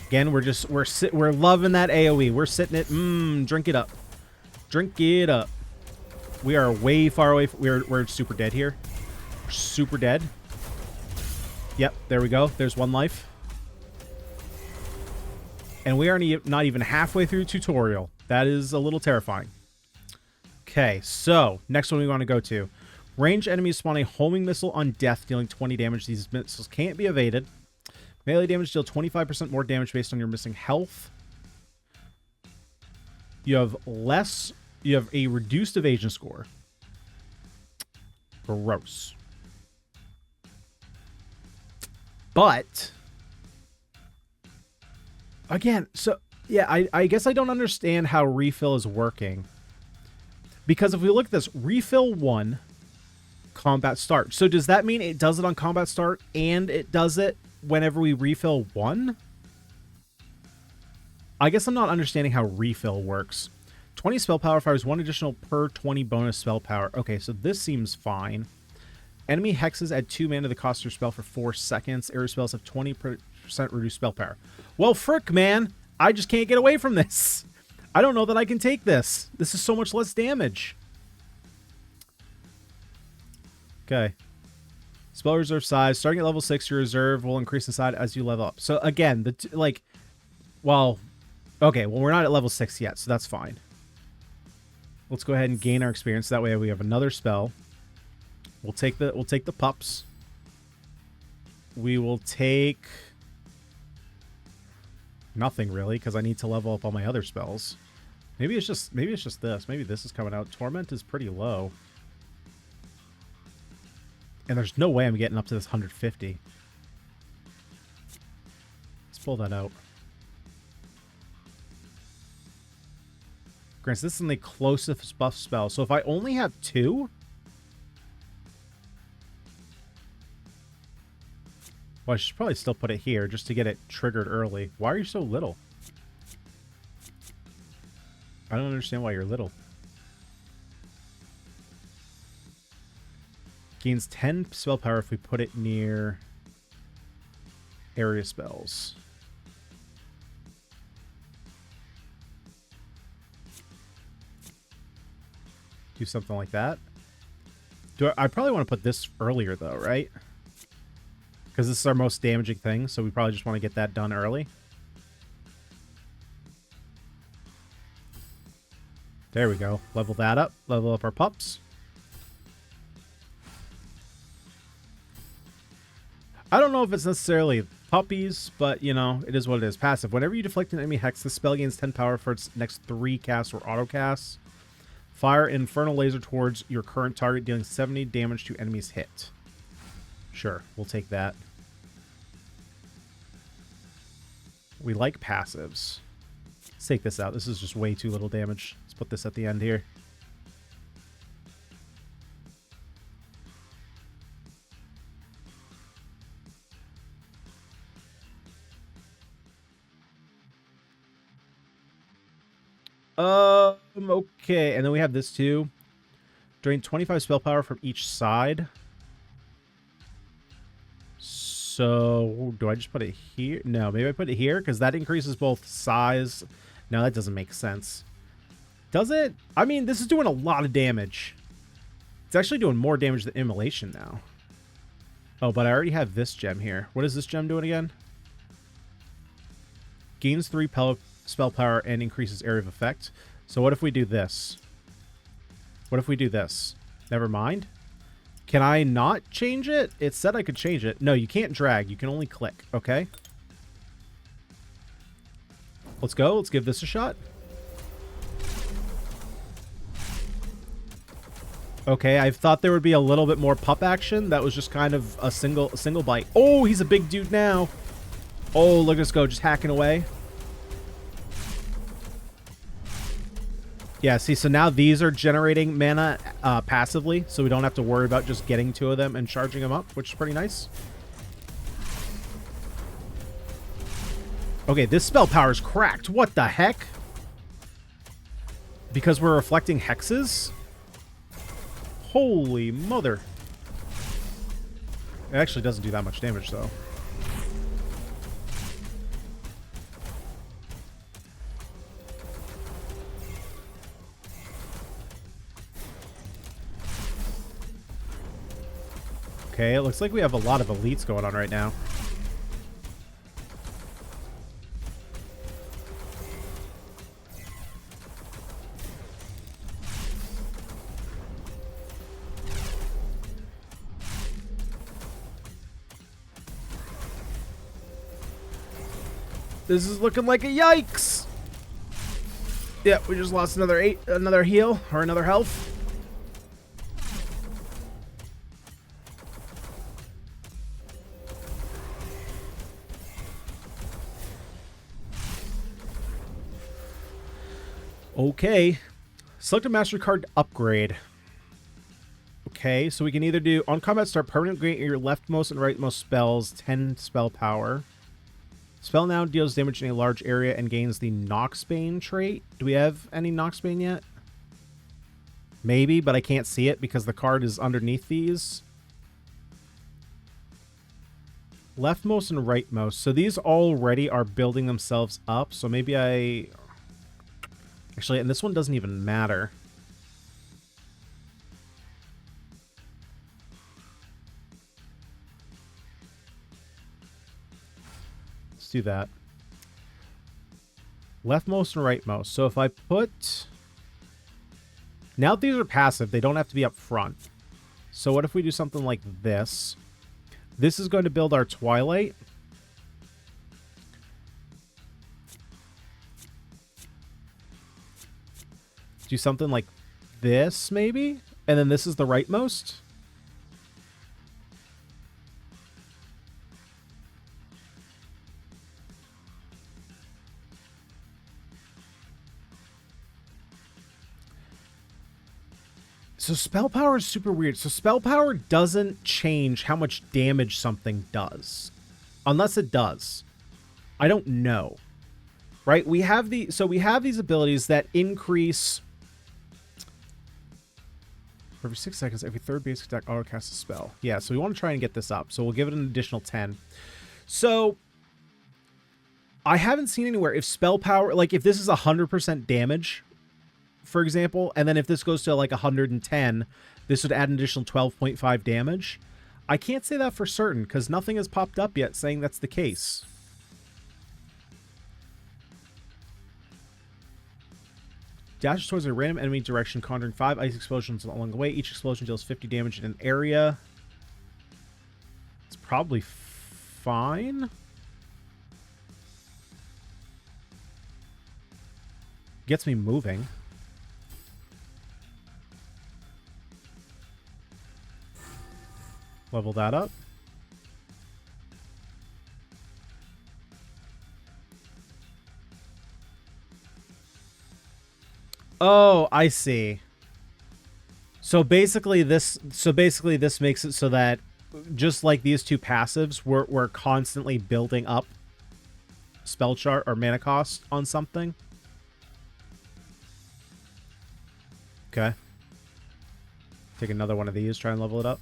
Again, we're loving that AoE. We're sitting it. Drink it up. Drink it up. We are way far away. We're super dead here. We're super dead. Yep, there we go. There's 1 life. And we are not even halfway through tutorial. That is a little terrifying. Okay, so next one we want to go to. Ranged enemies spawn a homing missile on death, dealing 20 damage. These missiles can't be evaded. Melee damage deal 25% more damage based on your missing health. You have a reduced evasion score. Gross. But again, so yeah, I guess I don't understand how refill is working. Because if we look at this, refill 1, combat start. So does that mean it does it on combat start and it does it whenever we refill 1? I guess I'm not understanding how refill works. 20 spell power fires 1 additional per 20 bonus spell power. Okay, so this seems fine. Enemy hexes add 2 mana to the cost of your spell for 4 seconds. Area spells have 20% reduced spell power. Well, frick, man. I just can't get away from this. I don't know that I can take this. This is so much less damage. Okay. Spell reserve size. Starting at level 6, your reserve will increase in size as you level up. So, again, okay, well, we're not at level 6 yet, so that's fine. Let's go ahead and gain our experience. That way we have another spell. We'll take the pups. We will take nothing really, because I need to level up all my other spells. Maybe it's just this. Maybe this is coming out. Torment is pretty low. And there's no way I'm getting up to this 150. Let's pull that out. Granted, this is the closest buff spell. So if I only have 2... Well, I should probably still put it here just to get it triggered early. Why are you so little? I don't understand why you're little. Gains 10 spell power if we put it near area spells. Do something like that. I probably want to put this earlier though, right? Because this is our most damaging thing, so we probably just want to get that done early. There we go. Level that up. Level up our pups. I don't know if it's necessarily puppies, but, you know, it is what it is. Passive. Whenever you deflect an enemy hex, the spell gains 10 power for its next 3 casts or auto casts. Fire an infernal laser towards your current target, dealing 70 damage to enemies hit. Sure, we'll take that. We like passives. Let's take this out. This is just way too little damage. Let's put this at the end here. Okay, and then we have this too. Drain 25 spell power from each side. So, do I just put it here? No, maybe I put it here because that increases both size. No, that doesn't make sense. Does it? I mean, this is doing a lot of damage. It's actually doing more damage than Immolation now. Oh, but I already have this gem here. What is this gem doing again? Gains 3 spell power and increases area of effect. So what if we do this? What if we do this? Never mind. Can I not change it? It said I could change it. No, you can't drag. You can only click. Okay. Let's go. Let's give this a shot. Okay, I thought there would be a little bit more pup action. That was just kind of a single bite. Oh, he's a big dude now. Oh, look at us go, just hacking away. Yeah, see, so now these are generating mana passively, so we don't have to worry about just getting 2 of them and charging them up, which is pretty nice. Okay, this spell power is cracked. What the heck? Because we're reflecting hexes? Holy mother. It actually doesn't do that much damage, though. Okay, it looks like we have a lot of elites going on right now. This is looking like a yikes. Yeah, we just lost another heal or another health. Okay. Select a master card upgrade. Okay, so we can either do on combat start, permanent grant your leftmost and rightmost spells 10 spell power. Spell now deals damage in a large area and gains the Noxbane trait. Do we have any Noxbane yet? Maybe, but I can't see it because the card is underneath these. Leftmost and rightmost. So these already are building themselves up. So maybe I... Actually, and this one doesn't even matter. Let's do that. Leftmost and rightmost. So if I put... Now that these are passive, they don't have to be up front. So what if we do something like this? This is going to build our Twilight. Do something like this, maybe? And then this is the rightmost? So spell power is super weird. So spell power doesn't change how much damage something does. Unless it does. I don't know. Right? We have these abilities that increase... For every 6 seconds, every third basic attack auto-casts a spell. Yeah, so we want to try and get this up. So we'll give it an additional 10. So, I haven't seen anywhere if spell power... Like, if this is 100% damage, for example, and then if this goes to, like, 110, this would add an additional 12.5 damage. I can't say that for certain, because nothing has popped up yet saying that's the case. Dashes towards a random enemy direction, conjuring 5 ice explosions along the way. Each explosion deals 50 damage in an area. It's probably fine. Gets me moving. Level that up. Oh, I see. So basically this makes it so that just like these two passives, we're constantly building up spell chart or mana cost on something. Okay. Take another one of these, try and level it up.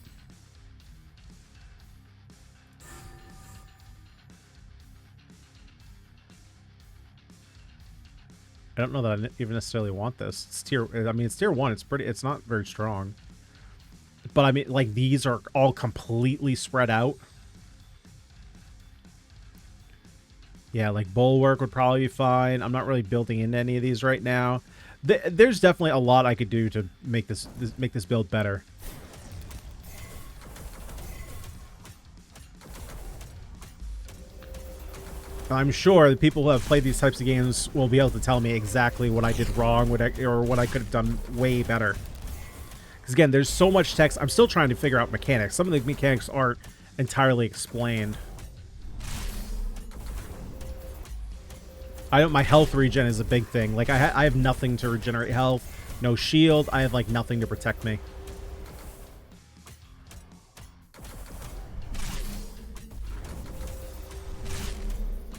I don't know that I even necessarily want this. It's tier... I mean, it's tier 1. It's pretty... It's not very strong. But, I mean, like, these are all completely spread out. Yeah, like, Bulwark would probably be fine. I'm not really building into any of these right now. There's definitely a lot I could do to make this build better. I'm sure the people who have played these types of games will be able to tell me exactly what I did wrong, or what I could have done way better. Because again, there's so much text. I'm still trying to figure out mechanics. Some of the mechanics aren't entirely explained. My health regen is a big thing. Like, I have nothing to regenerate health. No shield. I have, like, nothing to protect me.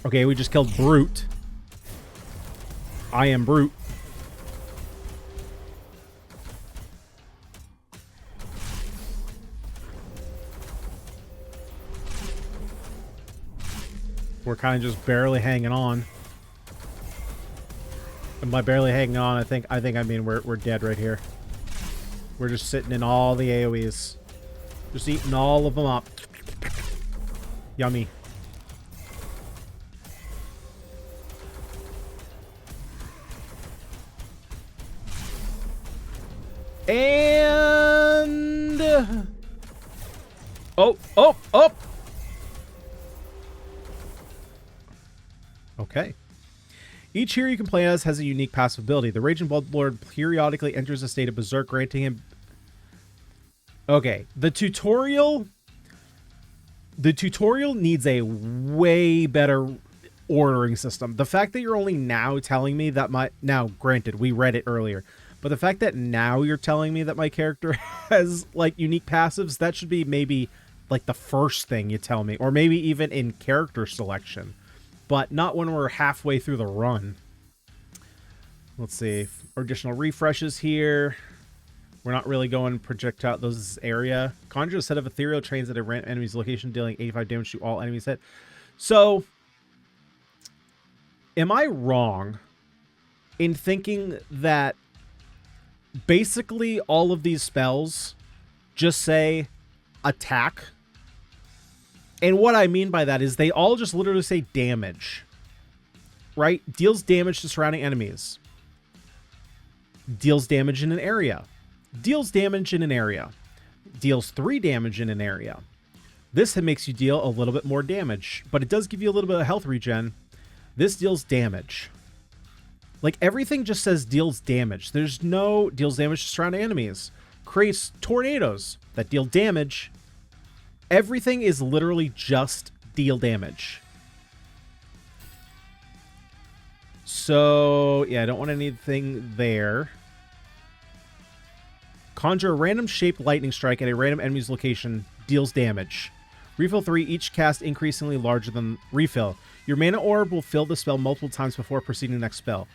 Okay, we just killed Brute. I am Brute. We're kind of just barely hanging on. And by barely hanging on, I think I mean we're dead right here. We're just sitting in all the AoEs. Just eating all of them up. Yummy. And... Oh! Okay. Okay. Each hero you can play as has a unique passive ability. The Raging Bloodlord periodically enters a state of berserk, granting him... Okay, the tutorial needs a way better ordering system. The fact that you're only now telling me that my... Now, granted, we read it earlier, but the fact that now you're telling me that my character has, like, unique passives, that should be maybe, like, the first thing you tell me, or maybe even in character selection, but not when we're halfway through the run. Let's see. Additional refreshes here. We're not really going projectile. This is area. Conjure a set of ethereal trains at a random enemy's location, dealing 85 damage to all enemies hit. So, am I wrong in thinking that basically all of these spells just say attack? And what I mean by that is they all just literally say damage. Right? Deals damage to surrounding enemies. Deals damage in an area. Deals damage in an area. Deals 3 damage in an area. This makes you deal a little bit more damage, but it does give you a little bit of health regen. This deals damage. Like, everything just says deals damage. There's no deals damage to surrounding enemies. Creates tornadoes that deal damage. Everything is literally just deal damage. So, yeah, I don't want anything there. Conjure a random shaped lightning strike at a random enemy's location. Deals damage. Refill 3, each cast increasingly larger than refill. Your mana orb will fill the spell multiple times before proceeding to the next spell.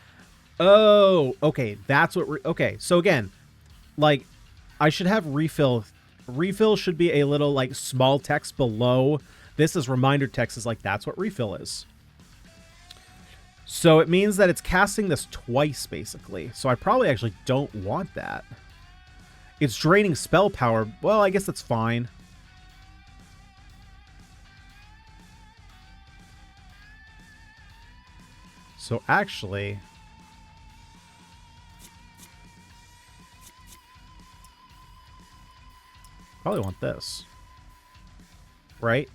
Oh, okay. That's what... Okay, so again, like, I should have refill. Refill should be a little, like, small text below. This is reminder text is like, that's what refill is. So it means that it's casting this twice, basically. So I probably actually don't want that. It's draining spell power. Well, I guess that's fine. So actually... probably want this. Right?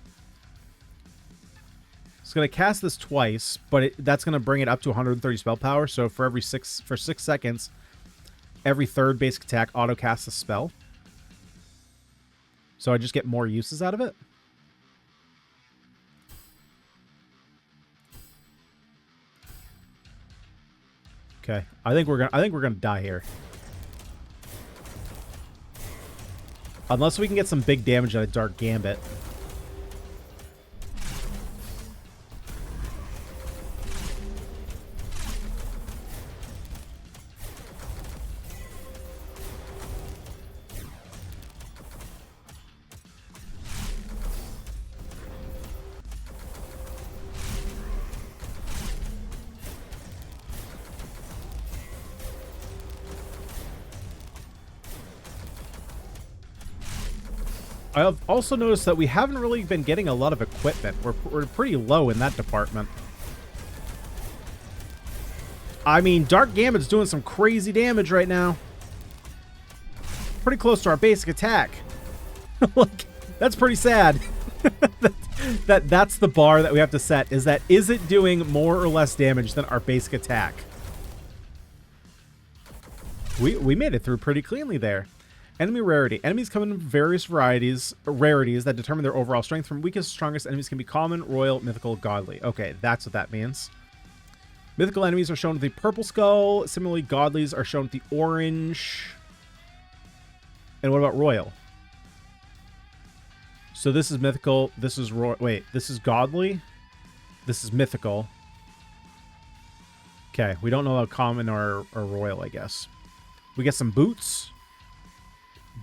It's going to cast this twice, but that's going to bring it up to 130 spell power. So for every 6 seconds, every third basic attack auto casts a spell. So I just get more uses out of it. Okay, I think we're gonna die here. Unless we can get some big damage out of Dark Gambit. I've also noticed that we haven't really been getting a lot of equipment. We're pretty low in that department. I mean, Dark Gambit's doing some crazy damage right now. Pretty close to our basic attack. Like, that's pretty sad. That's the bar that we have to set, is it doing more or less damage than our basic attack? We made it through pretty cleanly there. Enemy rarity. Enemies come in various rarities that determine their overall strength. From weakest to strongest, enemies can be common, royal, mythical, godly. Okay, that's what that means. Mythical enemies are shown with the purple skull. Similarly, godlies are shown with the orange. And what about royal? So this is mythical. This is royal. Wait, this is godly. This is mythical. Okay, we don't know about common or royal, I guess. We get some boots.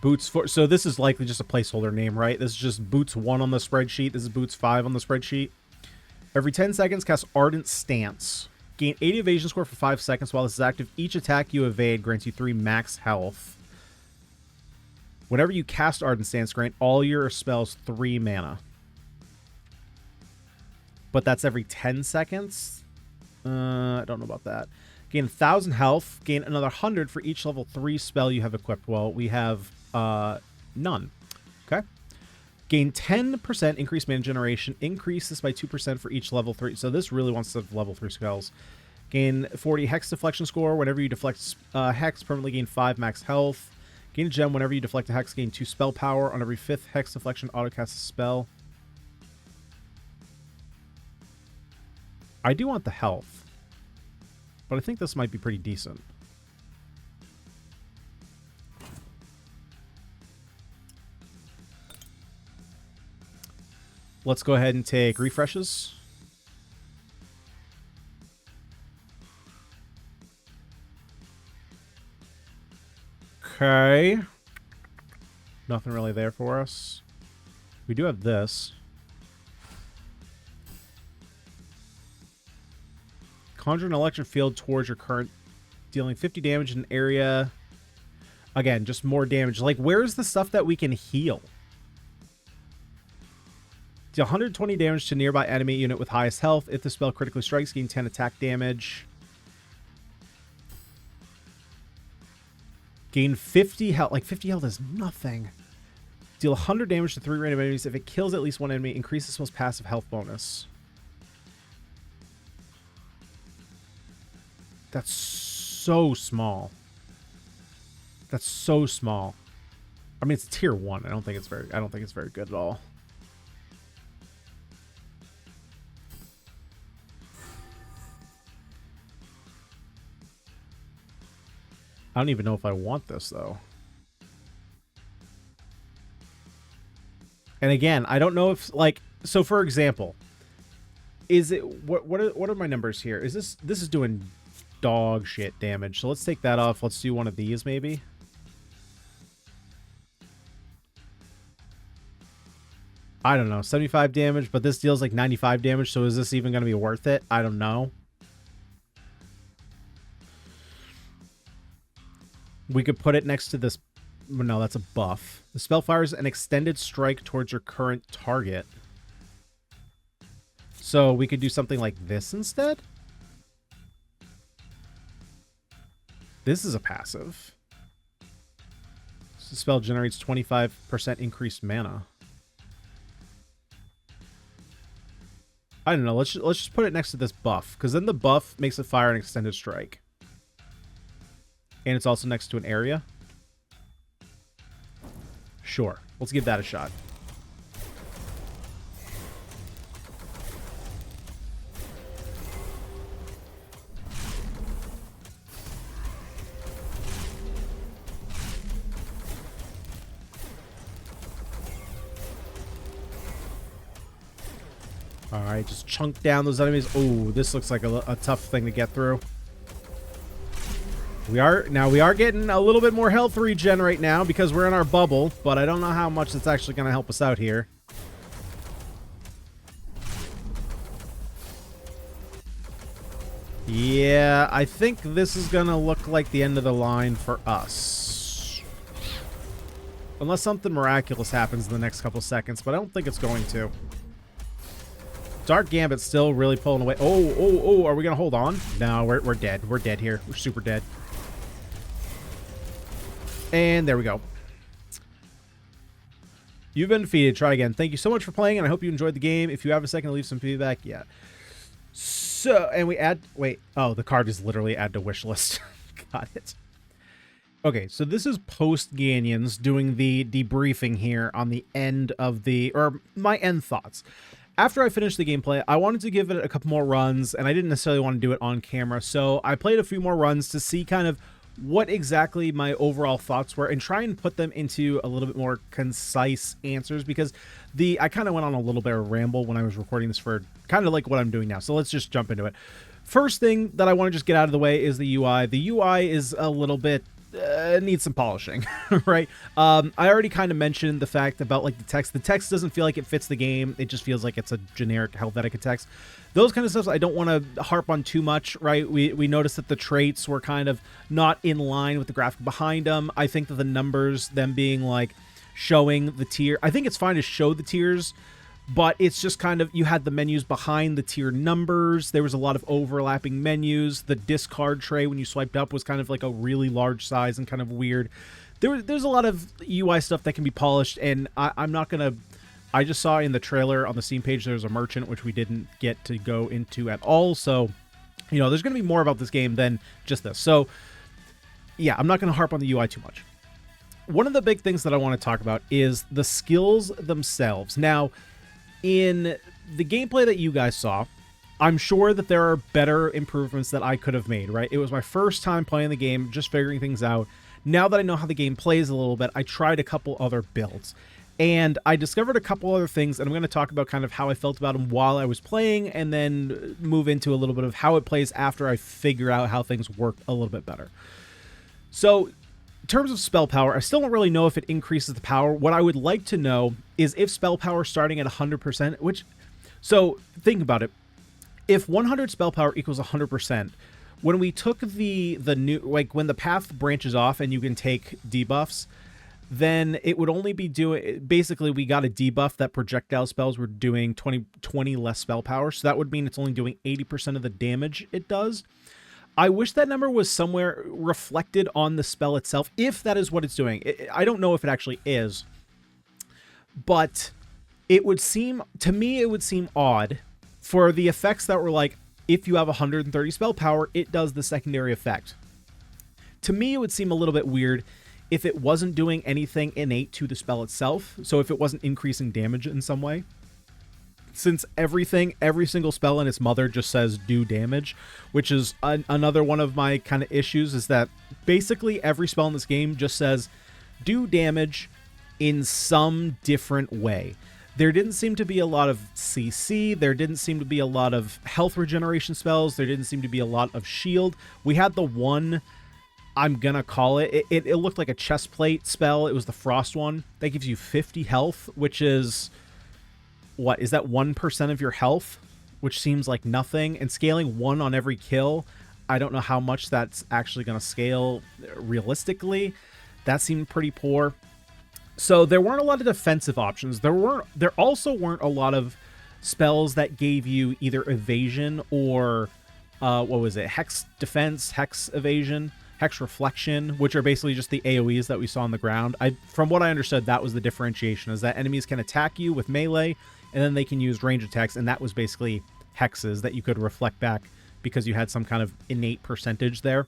Boots for, so this is likely just a placeholder name, right? This is just Boots 1 on the spreadsheet. This is Boots 5 on the spreadsheet. Every 10 seconds, cast Ardent Stance. Gain 80 evasion score for 5 seconds. While this is active, each attack you evade grants you 3 max health. Whenever you cast Ardent Stance, grant all your spells 3 mana. But that's every 10 seconds? I don't know about that. Gain 1,000 health. Gain another 100 for each level 3 spell you have equipped. Well, we have none. Okay. Gain 10% increased mana generation. Increase this by 2% for each level 3. So this really wants to have level 3 spells. Gain 40 hex deflection score. Whenever you deflect hex, permanently gain 5 max health. Gain a gem whenever you deflect a hex. Gain 2 spell power. On every 5th hex deflection, autocast a spell. I do want the health, but I think this might be pretty decent. Let's go ahead and take refreshes. Okay. Nothing really there for us. We do have this. Conjure an electric field towards your current, dealing 50 damage in an area. Again, just more damage. Like, where's the stuff that we can heal? Deal 120 damage to nearby enemy unit with highest health. If the spell critically strikes, gain 10 attack damage. Gain 50 health. Like, 50 health is nothing. Deal 100 damage to 3 random enemies. If it kills at least one enemy, increase the spell's passive health bonus. That's so small. That's so small. I mean, it's tier 1. I don't think it's very good at all. I don't even know if I want this, though. And again, I don't know if, like, so for example, is it, what are my numbers here? Is this is doing dog shit damage. So let's take that off. Let's do one of these, maybe. I don't know, 75 damage, but this deals like 95 damage, so is this even going to be worth it? I don't know. We could put it next to this. No, that's a buff. The spell fires an extended strike towards your current target. So we could do something like this instead. This is a passive. The spell generates 25% increased mana. I don't know. Let's just put it next to this buff, because then the buff makes it fire an extended strike. And it's also next to an area. Sure. Let's give that a shot. Alright, just chunk down those enemies. Oh, this looks like a tough thing to get through. We are getting a little bit more health regen right now because we're in our bubble, but I don't know how much it's actually going to help us out here. Yeah, I think this is going to look like the end of the line for us. Unless something miraculous happens in the next couple seconds, but I don't think it's going to. Dark Gambit's still really pulling away. Oh, are we going to hold on? No, we're dead. We're dead here. We're super dead. And there we go. You've been defeated. Try again. Thank you so much for playing, and I hope you enjoyed the game. If you have a second to leave some feedback, yeah. So, and we add... Wait. Oh, the card is literally add to wish list. Got it. Okay, so this is post Ganyonz doing the debriefing here on the end of the... Or my end thoughts. After I finished the gameplay, I wanted to give it a couple more runs, and I didn't necessarily want to do it on camera, so I played a few more runs to see kind of what exactly my overall thoughts were and try and put them into a little bit more concise answers, because I kind of went on a little bit of a ramble when I was recording this for kind of like what I'm doing now. So let's just jump into it. First thing that I want to just get out of the way is the UI. The UI is a little bit needs some polishing, right? I already kind of mentioned the fact about like the text. The text doesn't feel like it fits the game. It just feels like it's a generic Helvetica text. Those kind of stuff I don't want to harp on too much, right? We noticed that the traits were kind of not in line with the graphic behind them. I think that the numbers, them being like showing the tier, I think it's fine to show the tiers, but it's just kind of, you had the menus behind the tier numbers. There was a lot of overlapping menus. The discard tray, when you swiped up, was kind of like a really large size and kind of weird. There's a lot of UI stuff that can be polished, and I'm not going to I just saw in the trailer on the Steam page there's a merchant, which we didn't get to go into at all. So, you know, there's going to be more about this game than just this. So, yeah, I'm not going to harp on the UI too much. One of the big things that I want to talk about is the skills themselves. Now, in the gameplay that you guys saw, I'm sure that there are better improvements that I could have made, right? It was my first time playing the game, just figuring things out. Now that I know how the game plays a little bit, I tried a couple other builds. And I discovered a couple other things, and I'm going to talk about kind of how I felt about them while I was playing, and then move into a little bit of how it plays after I figure out how things work a little bit better. So, in terms of spell power, I still don't really know if it increases the power. What I would like to know is if spell power starting at 100%, which... So, think about it. If 100 spell power equals 100%, when we took the new... Like, when the path branches off and you can take debuffs... then it would only be doing... Basically, we got a debuff that projectile spells were doing 20 less spell power, so that would mean it's only doing 80% of the damage it does. I wish that number was somewhere reflected on the spell itself, if that is what it's doing. I don't know if it actually is, but it would seem... To me, it would seem odd for the effects that were like, if you have 130 spell power, it does the secondary effect. To me, it would seem a little bit weird if it wasn't doing anything innate to the spell itself, so if it wasn't increasing damage in some way. Since every single spell in its mother just says do damage, which is another one of my kind of issues, is that basically every spell in this game just says do damage in some different way. There didn't seem to be a lot of CC, there didn't seem to be a lot of health regeneration spells, there didn't seem to be a lot of shield. We had the one... I'm gonna call it. It looked like a chest plate spell. It was the frost one that gives you 50 health, which is, what is that, 1% of your health, which seems like nothing. And scaling 1 on every kill, I don't know how much that's actually gonna scale realistically. That seemed pretty poor. So there weren't a lot of defensive options. There also weren't a lot of spells that gave you either evasion or what was it? Hex defense, hex evasion, Hex Reflection, which are basically just the AoEs that we saw on the ground. From what I understood, that was the differentiation, is that enemies can attack you with melee, and then they can use range attacks, and that was basically hexes that you could reflect back because you had some kind of innate percentage there.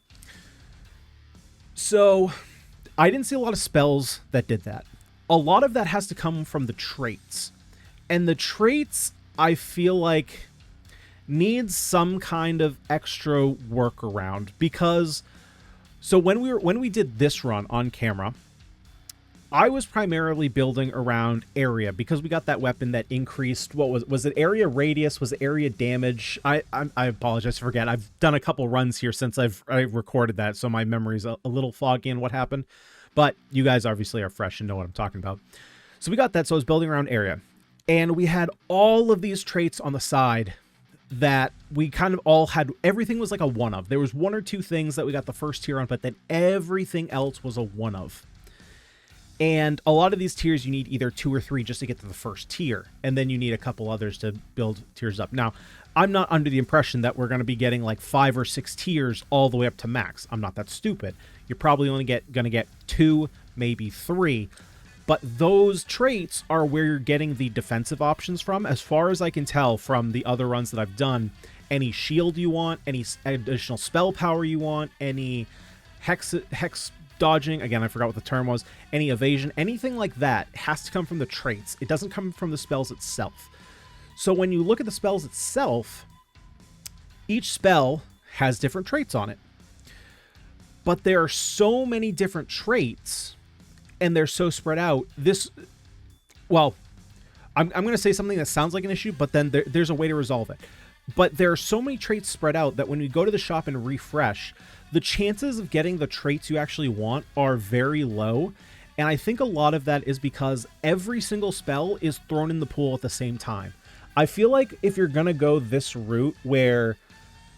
So, I didn't see a lot of spells that did that. A lot of that has to come from the traits. And the traits, I feel like, needs some kind of extra workaround, because... So when we did this run on camera, I was primarily building around area because we got that weapon that increased, what was it, area radius, was it area damage? I apologize, forget. I've done a couple runs here since I recorded that, so my memory's a little foggy in what happened. But you guys obviously are fresh and know what I'm talking about. So we got that, so I was building around area. And we had all of these traits on the side that we kind of all had. Everything was like a one of. There was 1 or 2 things that we got the first tier on, but then everything else was a one of. And a lot of these tiers you need either 2 or 3 just to get to the first tier, and then you need a couple others to build tiers up. Now, I'm not under the impression that we're going to be getting like 5 or 6 tiers all the way up to max. I'm not that stupid. You're probably only going to get 2, maybe 3. But those traits are where you're getting the defensive options from. As far as I can tell from the other runs that I've done, any shield you want, any additional spell power you want, any hex dodging, again, I forgot what the term was, any evasion, anything like that has to come from the traits. It doesn't come from the spells itself. So when you look at the spells itself, each spell has different traits on it. But there are so many different traits, and they're so spread out. Well, I'm going to say something that sounds like an issue, but then there's a way to resolve it. But there are so many traits spread out that when we go to the shop and refresh, the chances of getting the traits you actually want are very low. And I think a lot of that is because every single spell is thrown in the pool at the same time. I feel like if you're going to go this route where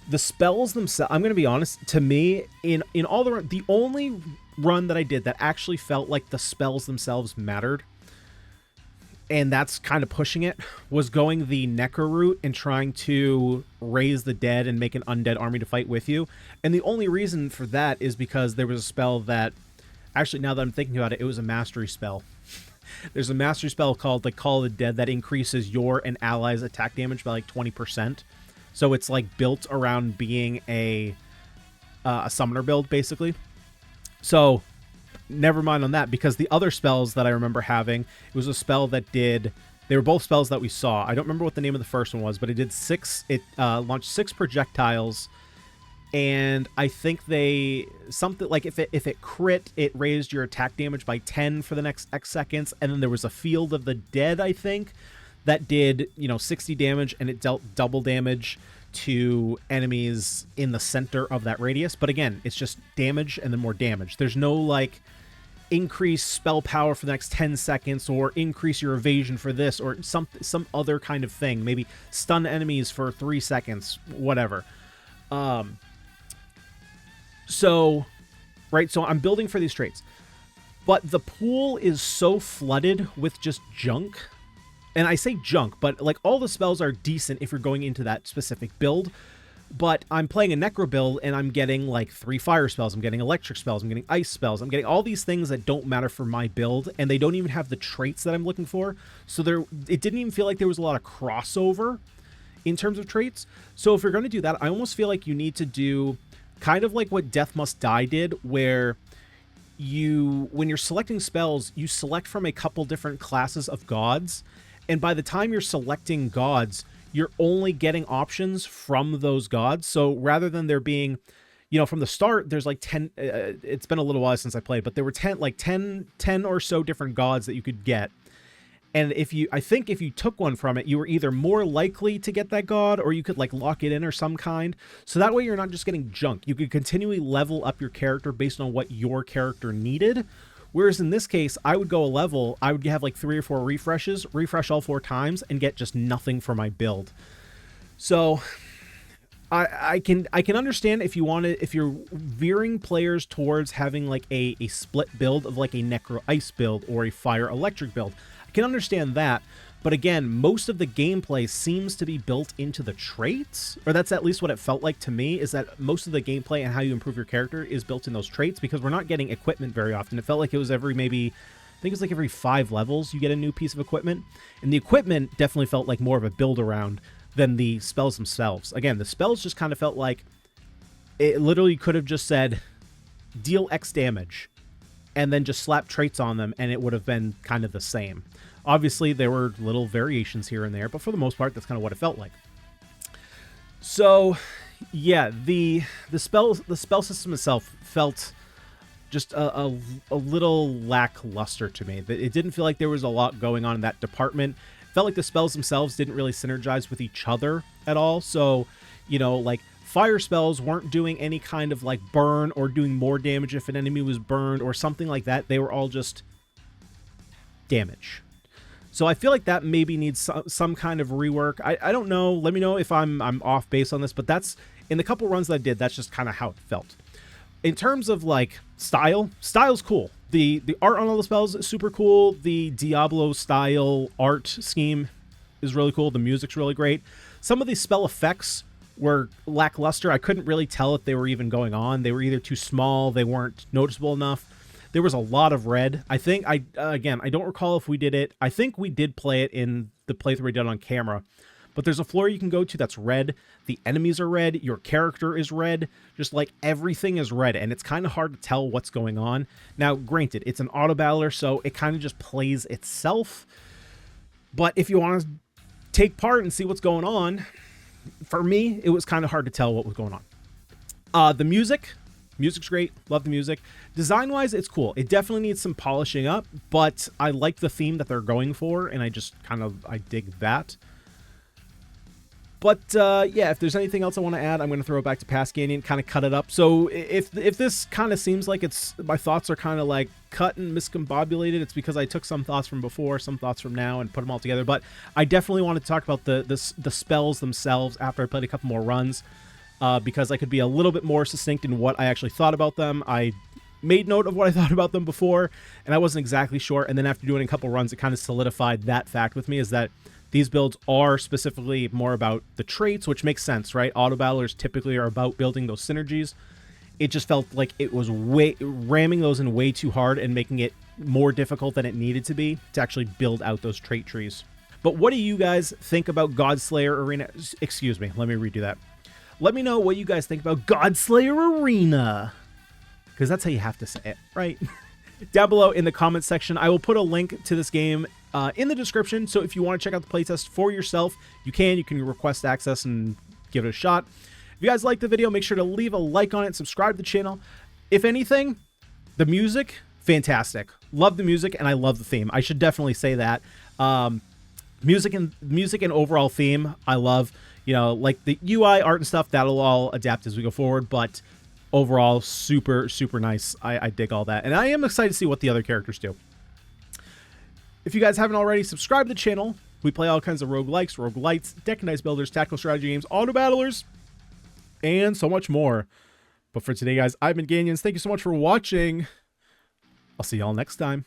the spells themselves, I'm going to be honest, to me, in all the only run that I did that actually felt like the spells themselves mattered, and that's kind of pushing it, was going the Necker route and trying to raise the dead and make an undead army to fight with you. And the only reason for that is because there was a spell that, actually now that I'm thinking about it, it was a mastery spell. There's a mastery spell called like Call of the Dead that increases your and allies' attack damage by like 20%. So it's like built around being a summoner build, basically. So never mind on that, because the other spells that I remember having, it was a spell that did, they were both spells that we saw. I don't remember what the name of the first one was, but it did launched 6 projectiles, and I think something like if it crit, it raised your attack damage by 10 for the next X seconds, and then there was a Field of the Dead, I think, that did, 60 damage, and it dealt double damage to enemies in the center of that radius. But again, it's just damage and then more damage. There's no like increase spell power for the next 10 seconds or increase your evasion for this or some other kind of thing. Maybe stun enemies for 3 seconds, whatever. So I'm building for these traits, but the pool is so flooded with just junk. And I say junk, but like all the spells are decent if you're going into that specific build. But I'm playing a Necro build and I'm getting like 3 fire spells. I'm getting electric spells. I'm getting ice spells. I'm getting all these things that don't matter for my build. And they don't even have the traits that I'm looking for. So it didn't even feel like there was a lot of crossover in terms of traits. So if you're going to do that, I almost feel like you need to do kind of like what Death Must Die did, where when you're selecting spells, you select from a couple different classes of gods. And by the time you're selecting gods, you're only getting options from those gods. So rather than there being, from the start, there's like 10, it's been a little while since I played, but there were 10 or so different gods that you could get. And I think if you took one from it, you were either more likely to get that god, or you could like lock it in or some kind. So that way you're not just getting junk. You could continually level up your character based on what your character needed. Whereas in this case, I would go a level, I would have like 3 or 4 refreshes, refresh all 4 times, and get just nothing for my build. So I can understand if you're veering players towards having like a split build of like a Necro Ice build or a Fire Electric build. I can understand that. But again, most of the gameplay seems to be built into the traits, or that's at least what it felt like to me, is that most of the gameplay and how you improve your character is built in those traits, because we're not getting equipment very often. It felt like it was every 5 levels you get a new piece of equipment, and the equipment definitely felt like more of a build around than the spells themselves. Again, the spells just kind of felt like it literally could have just said deal X damage and then just slap traits on them, and it would have been kind of the same. Obviously, there were little variations here and there, but for the most part, that's kind of what it felt like. So, yeah, the spell system itself felt just a little lackluster to me. It didn't feel like there was a lot going on in that department. It felt like the spells themselves didn't really synergize with each other at all. So, like fire spells weren't doing any kind of like burn or doing more damage if an enemy was burned or something like that. They were all just damage. So I feel like that maybe needs some kind of rework. I don't know. Let me know if I'm off base on this, but that's, in the couple runs that I did, that's just kind of how it felt. In terms of like style's cool. The art on all the spells is super cool. The Diablo style art scheme is really cool. The music's really great. Some of these spell effects were lackluster. I couldn't really tell if they were even going on. They were either too small, they weren't noticeable enough. There was a lot of red. I think I don't recall if we did it. I think we did play it in the playthrough we did on camera. But there's a floor you can go to that's red. The enemies are red. Your character is red. Just like everything is red. And it's kind of hard to tell what's going on. Now, granted, it's an Autobattler, so it kind of just plays itself. But if you want to take part and see what's going on, for me, it was kind of hard to tell what was going on. The music's great. Love the music. Design-wise, it's cool. It definitely needs some polishing up, but I like the theme that they're going for, and I dig that. But, yeah, if there's anything else I want to add, I'm going to throw it back to Past Ganyon, kind of cut it up. So if this kind of seems like my thoughts are kind of like cut and miscombobulated, it's because I took some thoughts from before, some thoughts from now, and put them all together. But I definitely want to talk about the spells themselves after I played a couple more runs, because I could be a little bit more succinct in what I actually thought about them. I made note of what I thought about them before, and I wasn't exactly sure. And then after doing a couple runs, it kind of solidified that fact with me, is that these builds are specifically more about the traits, which makes sense, right? Autobattlers typically are about building those synergies. It just felt like it was ramming those in way too hard and making it more difficult than it needed to be to actually build out those trait trees. But what do you guys think about Godslayer Arena? Excuse me, let me redo that. Let me know what you guys think about Godslayer Arena, because that's how you have to say it, right? Down below in the comments section, I will put a link to this game in the description, so if you want to check out the playtest for yourself, you can request access and give it a shot. If you guys like the video, make sure to leave a like on it, subscribe to the channel. If anything, the music, fantastic. Love the music, and I love the theme. I should definitely say that. Music and overall theme, I love. You know, like the UI, art, and stuff, that'll all adapt as we go forward, but overall, super, super nice. I dig all that, and I am excited to see what the other characters do. If you guys haven't already, subscribe to the channel. We play all kinds of roguelikes, roguelites, deck and dice builders, tactical strategy games, autobattlers, and so much more. But for today, guys, I've been Ganyonz. Thank you so much for watching. I'll see y'all next time.